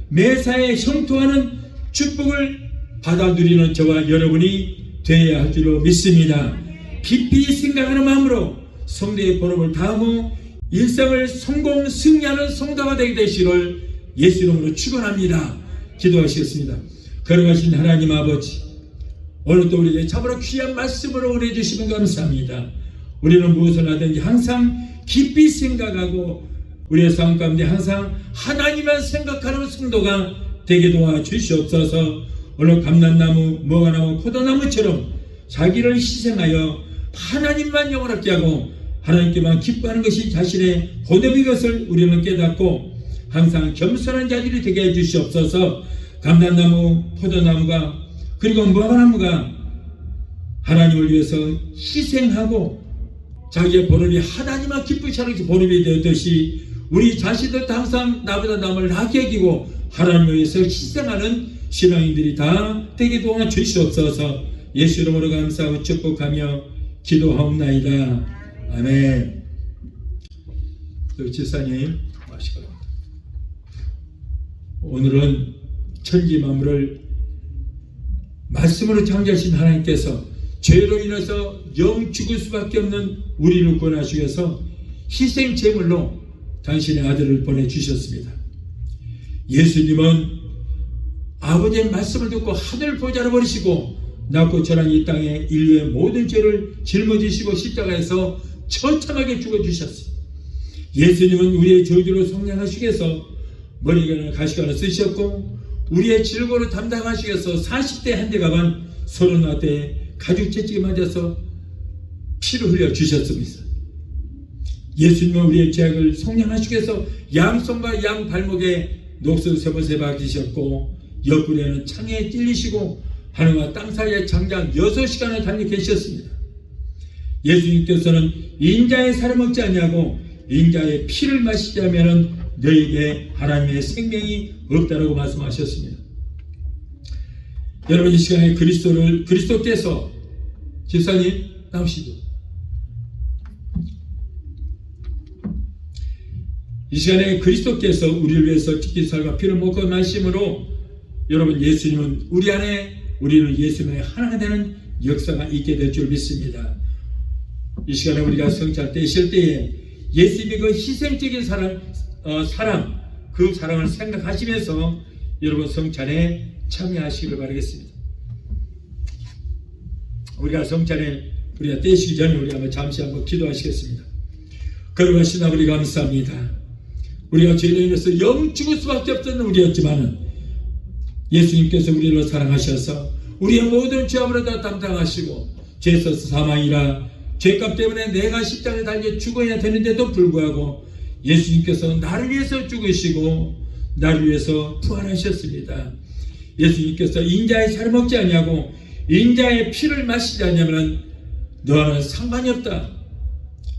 매사에 형통하는 축복을 받아 누리는 저와 여러분이 되어야 할 줄로 믿습니다. 깊이 생각하는 마음으로 성도의 본업을 다하고 일상을 성공 승리하는 성도가 되게 되시기를 예수 이름으로 축원합니다. 기도하시겠습니다. 걸어가신 하나님 아버지, 오늘도 우리에게 참으로 귀한 말씀으로 은혜 주시면 감사합니다. 우리는 무엇을 하든지 항상 깊이 생각하고 우리의 삶 가운데 항상 하나님만 생각하는 성도가 되게 도와주시옵소서. 오늘 감람나무, 무화과나무, 포도나무처럼 자기를 희생하여 하나님만 영원하게 하고 하나님께만 기뻐하는 것이 자신의 본업인 것을 우리는 깨닫고 항상 겸손한 자들이 되게 해주시옵소서. 감람나무, 포도나무가 그리고 무화과나무가 하나님을 위해서 희생하고 자기의 본업이 하나님만 기쁘시 하는 본업이 되었듯이 우리 자신들도 항상 나보다 남을 나게 여기고 하나님을 위해서 희생하는 신앙인들이 다 되게 도와주시옵소서. 예수 이름으로 감사하고 축복하며 기도하옵나이다. 아멘. 집사님 마시고 오늘은 천지 만물을 말씀으로 창조하신 하나님께서 죄로 인해서 영 죽을 수밖에 없는 우리를 구원하시기 위해서 희생 제물로 당신의 아들을 보내주셨습니다. 예수님은 아버지의 말씀을 듣고 하늘 보좌로 버리시고 낮고 저랑 이 땅에 인류의 모든 죄를 짊어지시고 십자가에서 처참하게 죽어주셨습니다. 예수님은 우리의 저주를 속량하시기 위해서 머리가나 가시관을 쓰셨고 우리의 질고를 담당하시기 위해서 40대 한 대가 반 30대 가죽 채찍에 맞아서 피를 흘려 주셨습니다. 예수님은 우리의 죄악을 속량하시기 위해서 양손과 양 발목에 녹슨 세번세 박히셨고 옆구리에는 창에 찔리시고 하늘과 땅 사이에 장장 6시간을 달려 계셨습니다. 예수님께서는 인자의 살을 먹지 아니하고 인자의 피를 마시지 않으면 너에게 하나님의 생명이 없다라고 말씀하셨습니다. 여러분 이 시간에 그리스도께서 집사님 나오시죠. 이 시간에 그리스도께서 우리를 위해서 지킨 살과 피를 먹고 마심으로 여러분 예수님은 우리 안에 우리는 예수님의 하나가 되는 역사가 있게 될 줄 믿습니다. 이 시간에 우리가 성찬 떼실 때에 예수님의 그 희생적인 사랑 그 사랑을 생각하시면서 여러분 성찬에 참여하시기를 바라겠습니다. 우리가 성찬에 우리가 떼시기 전에 우리 한번 잠시 한번 기도하시겠습니다. 걸어가신 아버지 감사합니다. 우리가 죄로 인해서 영 죽을 수밖에 없었던 우리였지만은 예수님께서 우리를 사랑하셔서 우리의 모든 죄악을 다 담당하시고 죄서 사망이라 죄값 때문에 내가 십자가에 달려 죽어야 되는데도 불구하고 예수님께서 나를 위해서 죽으시고 나를 위해서 부활하셨습니다. 예수님께서 인자의 살을 먹지 아니하고 인자의 피를 마시지 않으면 너와는 상관이 없다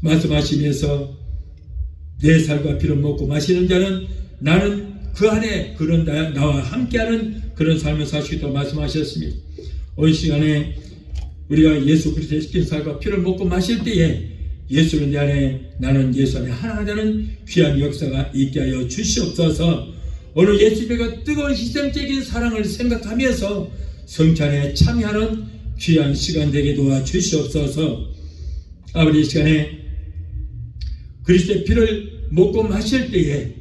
말씀하시면서 내 살과 피를 먹고 마시는 자는 나는 그 안에 그런 나와 함께하는 그런 삶을 사시겠다고 말씀하셨습니다. 오늘 시간에 우리가 예수 그리스도의 시킨 살과 피를 먹고 마실 때에 예수는 내 안에 나는 예수 안에 하나가 되는 귀한 역사가 있게 하여 주시옵소서. 오늘 예수님의 그 뜨거운 희생적인 사랑을 생각하면서 성찬에 참여하는 귀한 시간 되게 도와주시옵소서. 아버지 이 시간에 그리스도의 피를 먹고 마실 때에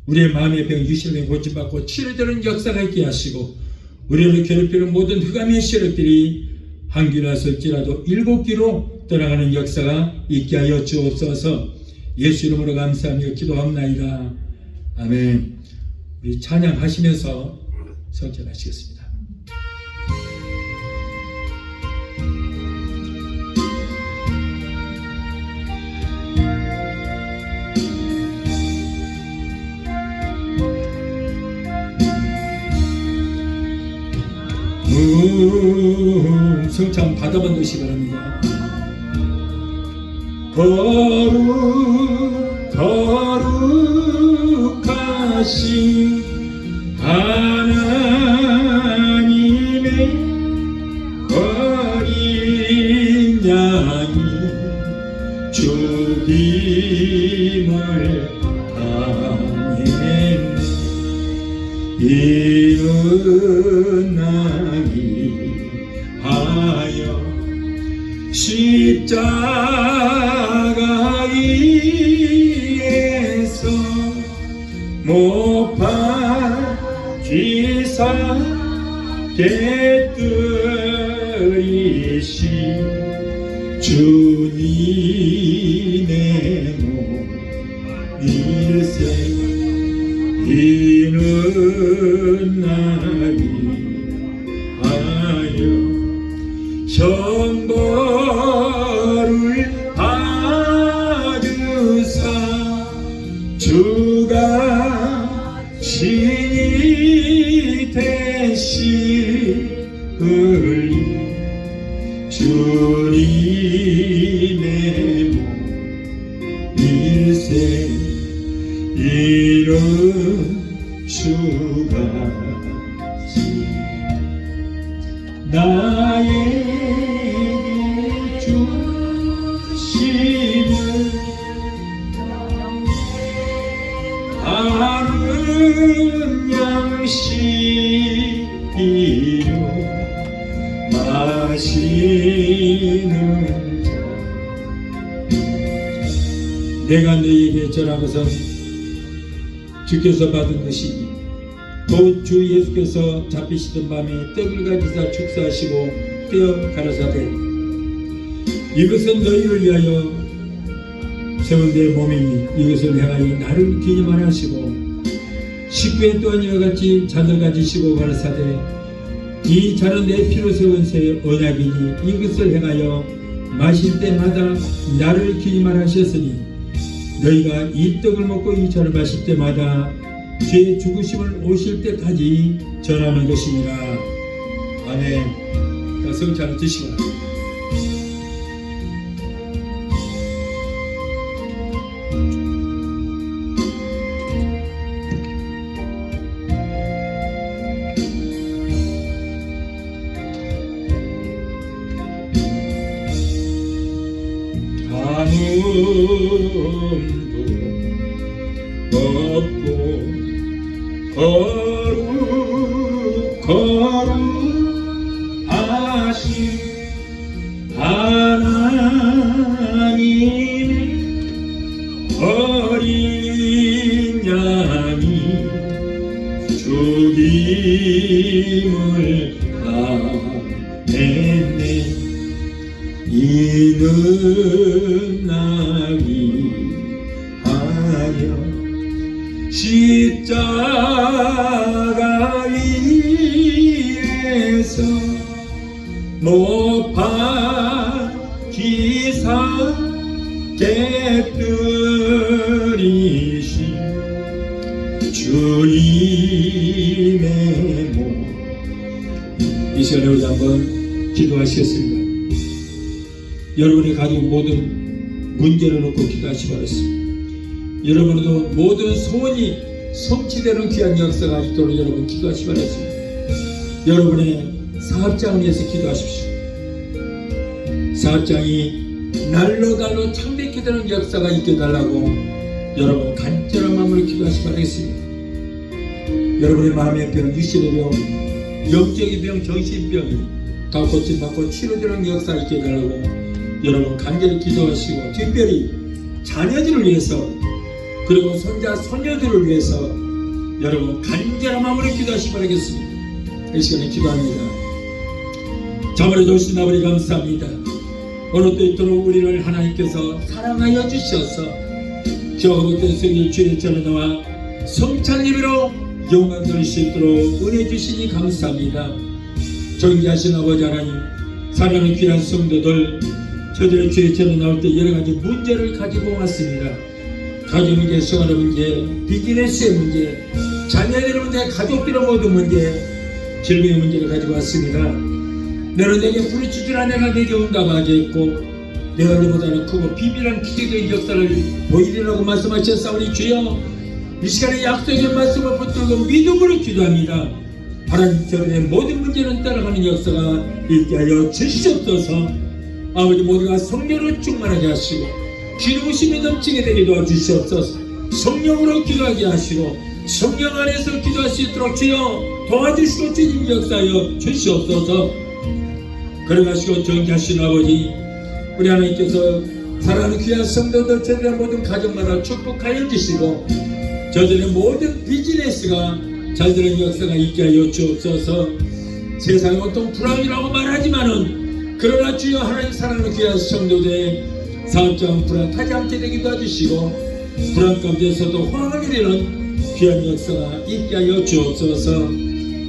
우리의 마음의 병, 유신의 고침받고 치료되는 역사가 있게 하시고 우리를 괴롭히는 모든 흑암의 세력들이 한 귀로 왔을지라도 7귀로 떠나가는 역사가 있게 하여 주옵소서. 예수 이름으로 감사하며 기도합나이다. 아멘. 우리 찬양하시면서 성찬하시겠습니다. 성찬 받아본 것이 바랍니다. 거룩하신 하나님의 어린 양이 주 죽임을 당했네. 이는 나이 하여 십자가 위에서 못 박히사 깨뜨리신 주님의 몸일세. 이는 나이 하여 형벌을 받으사 주가 신이 되시으리. 주님의 몸일세. 이런 주가 나에게 주심을 아는 양식이요 마시는 자. 내가 너에게 전한 것은 주께서 받은 것이니 곧 주 예수께서 잡히시던 밤에 떡을 가지사 축사하시고 떼어 가라사대 이것은 너희를 위하여 세운 내 몸이니 이것을 행하여 나를 기념하라 하시고 식구에 또한 이와 같이 잔을 가지시고 가라사대 이 잔은 내 피로 세운 새 언약이니 이것을 행하여 마실 때마다 나를 기념하라 하셨으니 너희가 이 떡을 먹고 이 잔을 마실 때마다 죄의 죽으심을 오실 때까지 전하는 것이니라. 아멘. 자, 성찬을 드시고 아무도 없고 거룩하신 하나님의 어린 양이 죽임을 당했네. 이는 나이 하여 십자가 위에서 못 박히사 깨뜨리신 주님의 몸. 이 시간에 우리 한번 기도하시겠습니다. 여러분의 가족 모든 문제를 놓고 기도하시 바랍니다. 여러분도 모든 소원이 성취되는 귀한 역사가 있도록 여러분 기도하시 바랍니다. 여러분의 사업장을 위해서 기도하십시오. 사업장이 날로 창백히 되는 역사가 있게 달라고 여러분 간절한 마음으로 기도하시 바라겠습니다. 여러분의 마음의 병, 육신의 병, 영적인 병, 정신병이 다 고침받고 치료되는 역사가 있게 달라고 여러분 간절히 기도하시고 특별히 자녀들을 위해서 그리고 손자, 손녀들을 위해서 여러분 간절한 마음으로 기도하시 바라겠습니다. 이 시간에 기도합니다. 자발해 주신 아버지 감사합니다. 오늘도 이토록 우리를 하나님께서 사랑하여 주셔서 저것도 생일 주의 전에 나와 성찬 예배로 영광 돌릴 수 있도록 은혜 주시니 감사합니다. 존귀하신 아버지 하나님, 사랑하는 귀한 성도들, 저들의 주의 전에 나올 때 여러 가지 문제를 가지고 왔습니다. 가정 문제, 생활의 문제, 비즈니스의 문제, 자녀들의 문제, 가족들의 모든 문제, 질병의 문제를 가지고 왔습니다. 너는 내게 부르짖으라 내가 내게 응답하겠고 내가 너보다는 크고 비밀한 기적의 역사를 보이리라고 말씀하셨사오니 주여 이 시간에 약속의 말씀을 붙들고 믿음으로 기도합니다. 하나님 저들의 모든 문제는 따라가는 역사가 있게 하여 주시옵소서. 아버지 모두가 성령으로 충만하게 하시고 기름부심이 넘치게 되게 도와주시옵소서. 성령으로 기도하게 하시고 성령 안에서 기도할 수 있도록 주여 도와주시고 주님 역사하여 주시옵소서. 걸어가시고 정기하신 아버지, 우리 하나님께서 사랑하는 귀한 성도들 저들의 모든 가정마다 축복하여 주시고 저들의 모든 비즈니스가 잘 되는 역사가 있게 하여 주옵소서. 세상은 보통 불황이라고 말하지만은 그러나 주여 하나님 사랑하는 귀한 성도들의 사업장 불황하지 않게 되기도 해주시고 불황 가운데서도 화가 되는 귀한 역사가 있게 하여 주옵소서.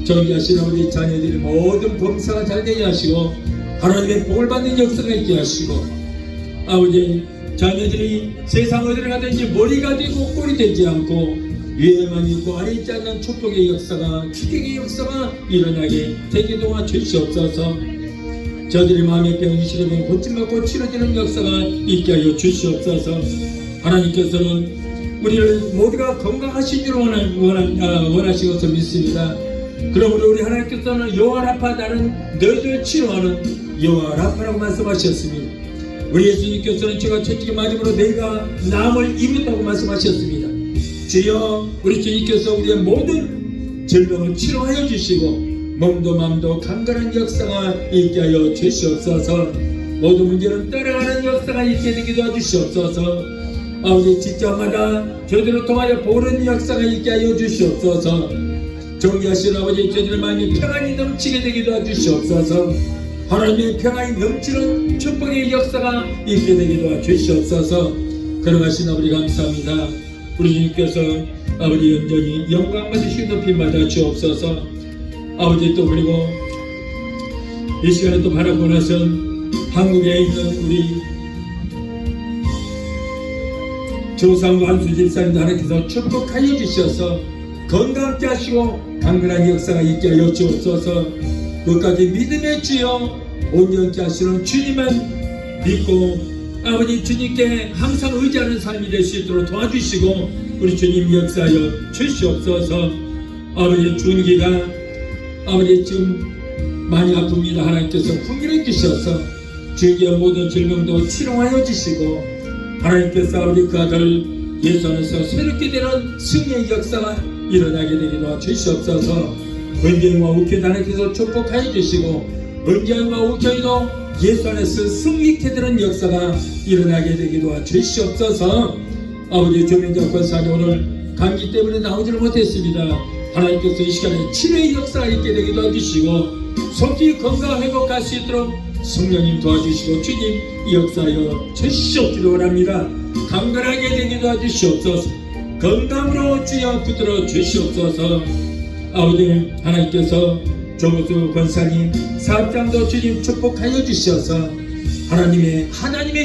정기하신 우리 자녀들의 모든 범사가 잘 되게 하시고 하나님의 복을 받는 역사가 있게 하시고 아버지 자녀들이 세상 어디를 가든지 머리가 되고 꼴이 되지 않고 위에만 있고 아래 있지 않는 축복의 역사가 기적의 역사가 일어나게 되게 도와 주시옵소서. 저들의 마음의 병이 시름에 고침받고 치러지는 역사가 있게 하여 주시옵소서. 하나님께서는 우리를 모두가 건강하신 줄 원하신 것을 믿습니다. 그러므로 우리 하나님께서는 여호와 라파 나는 너희들 치료하는 여호와 라파라고 말씀하셨습니다. 우리 예수님께서는 제가 채찍에 맞음으로 너희가 나음을 입었다고 말씀하셨습니다. 주여 우리 주님께서 우리의 모든 질병을 치료하여 주시고 몸도 마음도 강건한 역사가 있게 하여 주시옵소서. 모든 문제는 따라가는 역사가 있게 되기도 해주시옵소서. 아버지 직장마다 저들을 통하여 보는 역사가 있게 하여 주시옵소서. 정리하신 아버지 저들의 마음이 평안이 넘치게 되기도 해주시옵소서. 하나님의 평안이 넘치는 축복의 역사가 있게 되기도 해주시옵소서. 걸어가신 아버지 감사합니다. 우리 주님께서 아버지 연전히 영광 받으시고 높임 받아 주옵소서. 아버지 또 그리고 이 시간에 또 바라보고 나선 한국에 있는 우리 조상과 한수 집사님도 하나님께서 축복하여 주셔서 건강케 하시고 강건한 역사가 있게 하여 주옵소서. 끝까지 믿음의 주여 온전케 하시는 주님만 믿고 아버지 주님께 항상 의지하는 삶이 될 수 있도록 도와주시고 우리 주님 역사하여 주시옵소서. 아버지 준기가 아버지 지금 많이 아픕니다. 하나님께서 풍기를 주셔서 주의 모든 질병도 치료하여 주시고 하나님께서 아버지 그 아들 예수 안에서 새롭게 되는 승리의 역사가 일어나게 되기도 주시옵소서. 은재와 우켜도 하나님께서 축복하여 주시고 은재와 우켜도 예수 안에서 승리케 되는 역사가 일어나게 되기도 주시옵소서. 아버지 조민정 권사님 오늘 감기 때문에 나오지를 못했습니다. 하나님께서 이 시간에 치료의 역사가 있게 되기도 해주시고 속히 건강 회복할 수 있도록 성령님 도와주시고 주님 이 역사하여 주시옵기를 원합니다. 강건하게 되기도 해주시옵소서. 건강으로 주여 붙들어 주시옵소서. 아버지 하나님께서 조무수 권사님 사업장도 주님 축복하여 주셔서 하나님의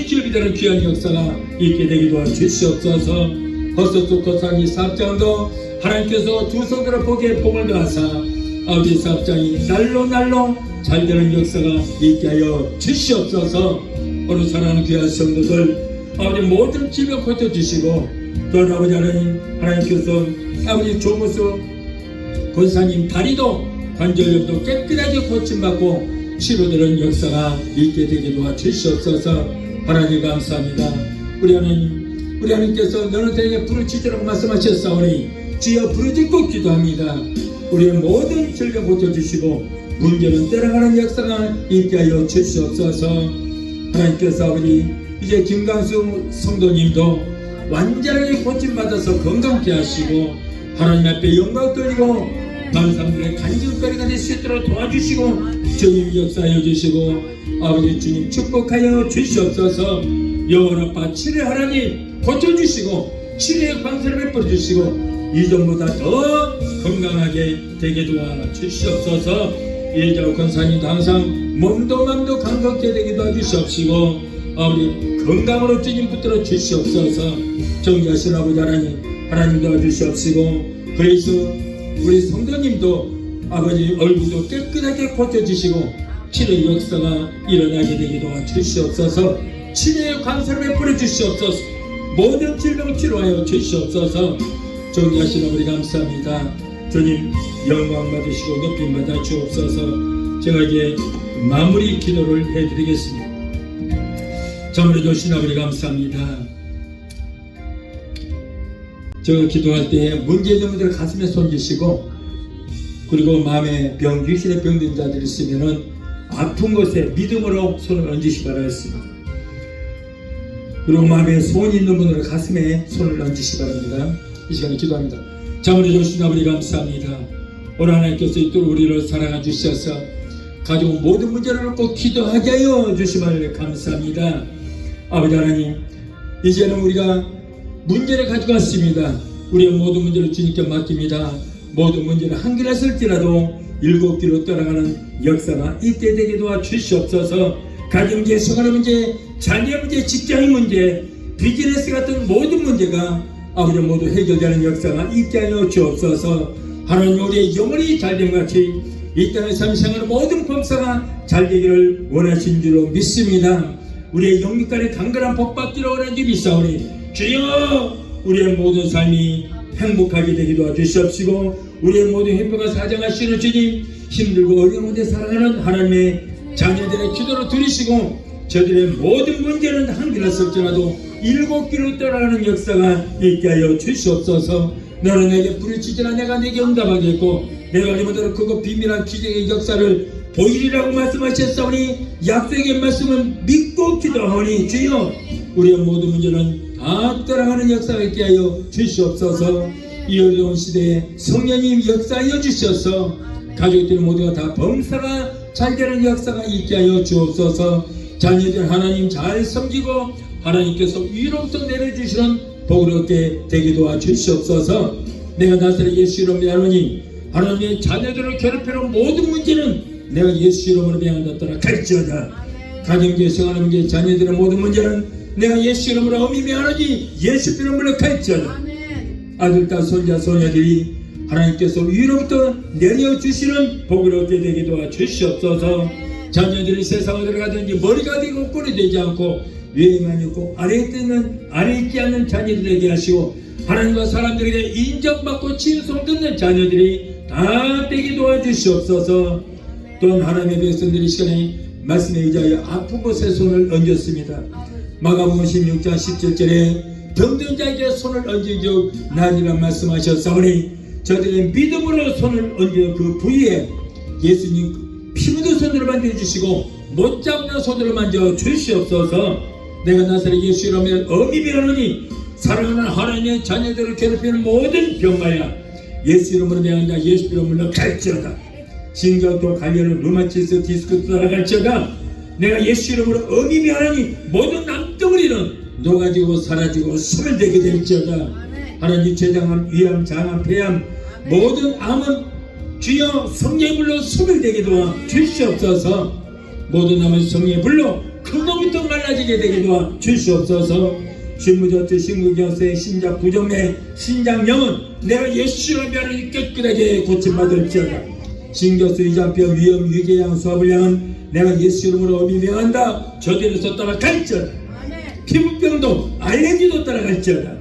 기업이 되는 귀한 역사가 있게 되기도 해주시옵소서. 허석수 권사님 사업장도 하나님께서 두 손으로 보기에 복을 더하사 아버지 사업장이 날로 잘 되는 역사가 있게 하여 주시옵소서. 오늘 사랑하는 귀한 성도들 아버지 모든 질병 고쳐주시고 또한 아버지 하나님께서 아버지 조무수 권사님 다리도 관절염도 깨끗하게 고침받고 치료되는 역사가 있게 되기도 주시옵소서. 하나님 감사합니다. 우리 하나님께서 너는 내게 부르짖으라고 말씀하셨사오니 주여 부르짖고 기도합니다. 우리의 모든 질병 고쳐주시고 문제는 따라가는 역사가 있게 하여 주시옵소서. 하나님께서 아버지 이제 김강수 성도님도 완전하게 고침받아서 건강케 하시고 하나님 앞에 영광 돌리고 많은 사람들의 간증거리가 될 수 있도록 도와주시고 주님 역사하여 주시고 아버지 주님 축복하여 주시옵소서. 여호와라파 치료 하나님 고쳐주시고 치료의 광선을 베풀어 주시고 이전보다 더 건강하게 되게 도와 주시옵소서. 예자우 권사님도 항상 몸도 마음도 강건케 되기도 해주시옵시고 아버지 건강으로 주님 붙들어 주시옵소서. 정리하신 아버지 하나님 도와주시옵시고 그래서 우리 성도님도 아버지 얼굴도 깨끗하게 고쳐주시고 치료의 역사가 일어나게 되기도 주시옵소서. 치료의 광선을 베풀어 주시옵소서. 모든 질병 치료하여 주시옵소서. 정리하신 아버지 감사합니다. 주님 영광 받으시고 높임 받아 주옵소서. 제가 이제 마무리 기도를 해드리겠습니다. 잠을 주신 아버지 감사합니다. 저 기도할 때 문제 있는 분들 가슴에 손 주시고, 그리고 마음에 병, 육신에 병든 자들이 있으면은 아픈 곳에 믿음으로 손을 얹으시 바라겠습니다. 그리고 마음에 소원이 있는 분들은 가슴에 손을 얹으시 바랍니다. 이 시간에 기도합니다. 잠을 주신 아버지 감사합니다. 오늘 하나님께서 이토록 우리를 사랑해 주셔서 가족 모든 문제를 꼭 기도하게 하여 주심을 감사합니다. 아버지 하나님, 이제는 우리가 문제를 가지고 왔습니다. 우리의 모든 문제를 주님께 맡깁니다. 모든 문제를 한 개나 쓸지라도 7개로 떠나가는 역사가 이때 되게 도와주시옵소서. 가정문제, 생활 문제, 자녀 문제, 직장인 문제, 비즈니스 같은 모든 문제가 아버지 모두 해결되는 역사가 있게 하여 주옵소서. 하나님, 우리의 영혼이 잘된 같이 이 땅의 삶생활의 모든 법사가 잘되기를 원하신 줄로 믿습니다. 우리의 영육간의 강건한 복받기를 원하는 줄 믿사오니 주여, 우리의 모든 삶이 행복하게 되기도 도와주시옵시고, 우리의 모든 행복을 사정하시는 주님, 힘들고 어려운 데 살아가는 하나님의 자녀들의 기도를 들으시고 저들의 모든 문제는 한 개나 쓸지라도 7개로 떠나가는 역사가 있게 하여 주시옵소서. 너는 내게 부르짖으라 내가 내게 응답하겠고 내가 어리모대로 그거 비밀한 기적의 역사를 보이리라고 말씀하셨사오니 약속의 말씀은 믿고 기도하오니 주여, 우리의 모든 문제는 다 떠나가는 역사가 있게 하여 주시옵소서. 이 어려운 시대에 성령님 역사하여 주셔서 가족들 모두가 다 범사가 잘되는 역사가 있게 하여 주옵소서. 자녀들 하나님 잘 섬기고 하나님께서 위로부터 내려주시는 복을 얻게 되게 도와주시옵소서. 내가 나사렛 예수 이름으로 하나님, 하나님의 자녀들을 괴롭히는 모든 문제는 내가 예수 이름으로 명한다 갈지어다. 가정계, 생활 문제, 자녀들의 모든 문제는 내가 예수 이름으로 엄히 명하노니 예수 이름으로 갈지어다. 아들, 딸, 손자, 소녀들이 하나님께서 위로부터 내려주시는 복을 얻게 되게 도와주시옵소서. 자녀들이 세상을 들어가든지 머리가 되고 꼴이 되지 않고 위에만 있고 아래에 있지 않는 자녀들에게 하시고 하나님과 사람들에게 인정받고 칭송 듣는 자녀들이 다 되게 도와주시옵소서. 또한 하나님의 백성들이 시간에 말씀에 의지하여 아픈 곳에 손을 얹었습니다. 마가복음 16장 17절에 병든 자에게 손을 얹은 즉 나으리라 말씀하셨사오니 저들의 믿음으로 손을 얹은 그 부위에 예수님 피 묻은 손으로 만져주시고 못 잡는 손으로 만져주시옵소서. 내가 나사렛 예수 이름으로 엄히 명하노니 사랑하는 하나님의 자녀들을 괴롭히는 모든 병마야 예수 이름으로 명한다. 예수 이름으로 갈지어다. 신경통, 관련은 루마티스, 디스크 따라갈지어다. 내가 예수 이름으로 엄히 명하노니 모든 남덩어리는 녹아지고 사라지고 소멸되게 될지어다. 하나님, 췌장암, 위암, 장암, 폐암 모든 암은 주여 성령의 불로 소멸되게 도와 주시옵소서. 모든 암은 성령의 불로 근원부터 말라지게 되게 도와 주시옵소서. 신무저트, 신무경세, 신장 부정매, 신장염은 내가 예수의 명을 깨끗하게 고침받을지어다. 신교수, 위장병, 위염, 위궤양, 소화불량은 내가 예수 이름으로 엄히 명한다. 저들에서 따라갈지어다. 피부병도 알레르기도 따라갈지어다.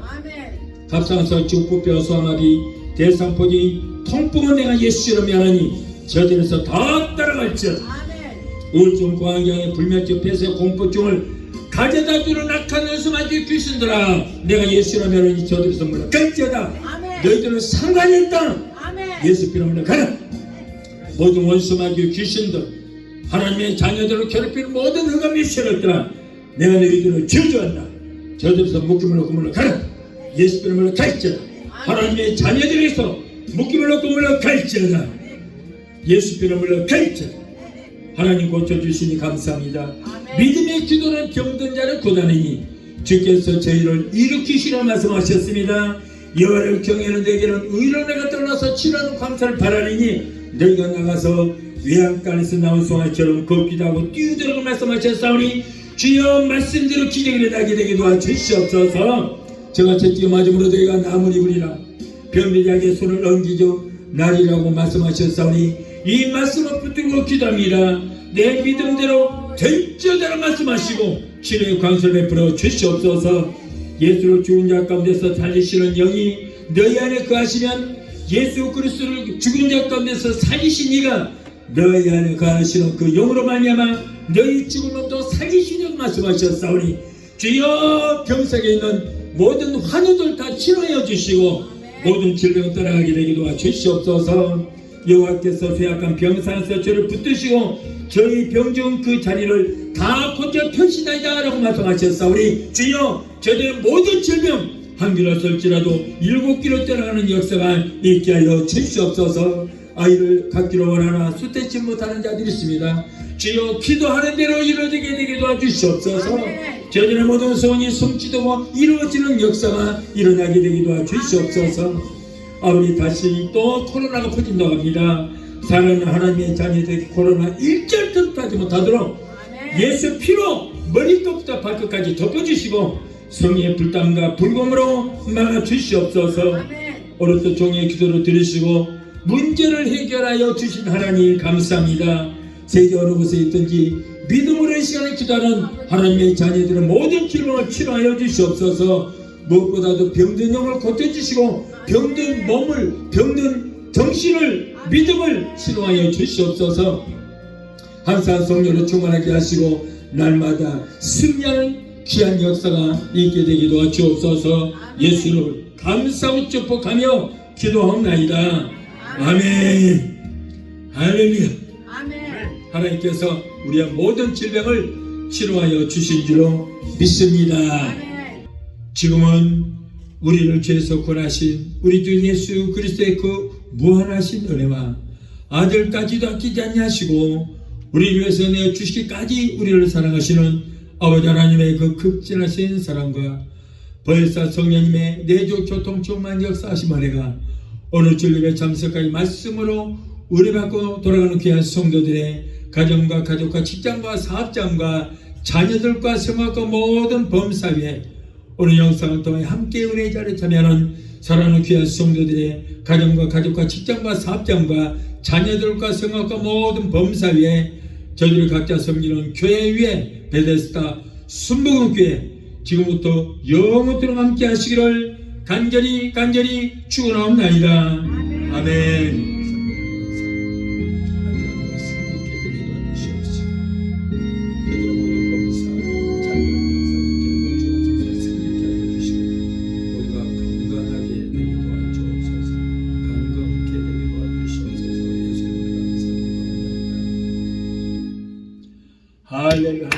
갑상선, 중풍병, 소아마비, 대상포진, 통풍은 내가 예수 이름으로 명하니 저들에서 다 따라갈지어다. 우울증, 고환경의 불면증, 폐쇄, 공포증을 가져다 주는 악한 연수마귀 귀신들아 내가 예수 이름으로 명하니 저들에서 물러갈지어다. 너희들은 상관이 없다. 예수 이름으로 가라. 모든 원수마귀 귀신들, 하나님의 자녀들을 괴롭히는 모든 흑암의 세력들아 내가 너희들을 저주한다. 저들에서 묶임을 놓고 물러가라. 예수 이름으로 갈지어다. 하나님의 자녀들에서 묶임을 놓고 물러갈지어다. 예수 이름으로 갈지어다. 하나님 고쳐주시니 감사합니다. 믿음의 기도는 병든 자를 고다니니 주께서 저희를 일으키시라 말씀하셨습니다. 여호와를 경외하는 내게는 의로내가 떠나서 치료하는 감사를 바라리니 너희가 나가서 외양간에서 나온 송아지처럼 걷기도 하고 뛰어들어가 말씀하셨사오니 주여 말씀대로 기적이 일어나게 되게 도와주시옵소서. 저같이 뛰어맞음으로 너희가 나무니 부리라. 병들자에게 손을 얹기죠 나리라고 말씀하셨사오니 이 말씀을 붙들고 기도합니다. 내 믿음대로 될지어다라 말씀하시고 치료의 광선을 베풀어 주시옵소서. 예수를 죽은 자 가운데서 살리시는 영이 너희 안에 거하시면 예수 그리스도를 죽은 자 가운데서 살리신 이가 너희 안에 거하시는 그 영으로 말미암아 너희 죽음은 또 살리시려고 말씀하셨사오니 주여 병석에 있는 모든 환우들 다 치료하여 주시고 모든 질병 떠나가게 되기도 도와 주시옵소서. 여호와께서 쇠약한 병상에서 저를 붙드시고 저희 병중 그 자리를 다 고쳐 펴시나이다 라고 말씀하셨사오니 주여 저들의 모든 질병 한 길로 설지라도 7길로 떠나가는 역사가 있게 하여 주시옵소서. 아이를 갖기로 원하나 수태치 못하는 자들이 있습니다. 주여 기도하는 대로 이루어지게 되게 도와주시옵소서. 저들의 모든 소원이 성취되고 이루어지는 역사가 일어나게 되게 도와주시옵소서. 아버지 다시 또 코로나가 퍼진다고 합니다. 사랑하는 하나님의 자녀들에게 코로나 일절도 하지 못하도록 예수 피로 머리끝부터 발끝까지 덮어주시고 성의 불땀과 불공으로 막아주시옵소서. 오늘도 종의 기도를 들으시고 문제를 해결하여 주신 하나님 감사합니다. 세계 어느 곳에 있든지 믿음으로 시간을 기도하는 하나님의 자녀들의 모든 질병을 치료하여 주시옵소서. 무엇보다도 병든 영을 고쳐주시고 병든 몸을 병든 정신을 믿음을 치료하여 주시옵소서. 항상 성령으로 충만하게 하시고 날마다 승리하는 귀한 역사가 있게 되기도 하시옵소서. 예수를 감사하고 축복하며 기도하옵나이다. 아멘. 할렐루야. 하나님께서 우리의 모든 질병을 치료하여 주신 줄로 믿습니다. 지금은 우리를 죄에서 구원하신 우리 주 예수 그리스도의 그 무한하신 은혜와 아들까지도 아끼지 아니하시고 우리를 위해서 내주시기까지 우리를 사랑하시는 아버지 하나님의 그 극진하신 사랑과 벌사 성령님의 내조 교통 충만 역사하심 은혜가 오늘 주일에 참석하여 말씀으로 은혜받고 돌아가는 귀한 성도들의 가정과 가족과 직장과 사업장과 자녀들과 생활과 모든 범사위에 오늘 영상을 통해 함께 은혜의 자리에 참여하는 사랑하는 귀한 성도들의 가정과 가족과 직장과 사업장과 자녀들과 생활과 모든 범사위에 저희들 각자 섬기는 교회 위에 베데스다 순복음교회 지금부터 영원토록 함께 하시기를 간절히 축원하옵나이다. 아멘. 할렐루야.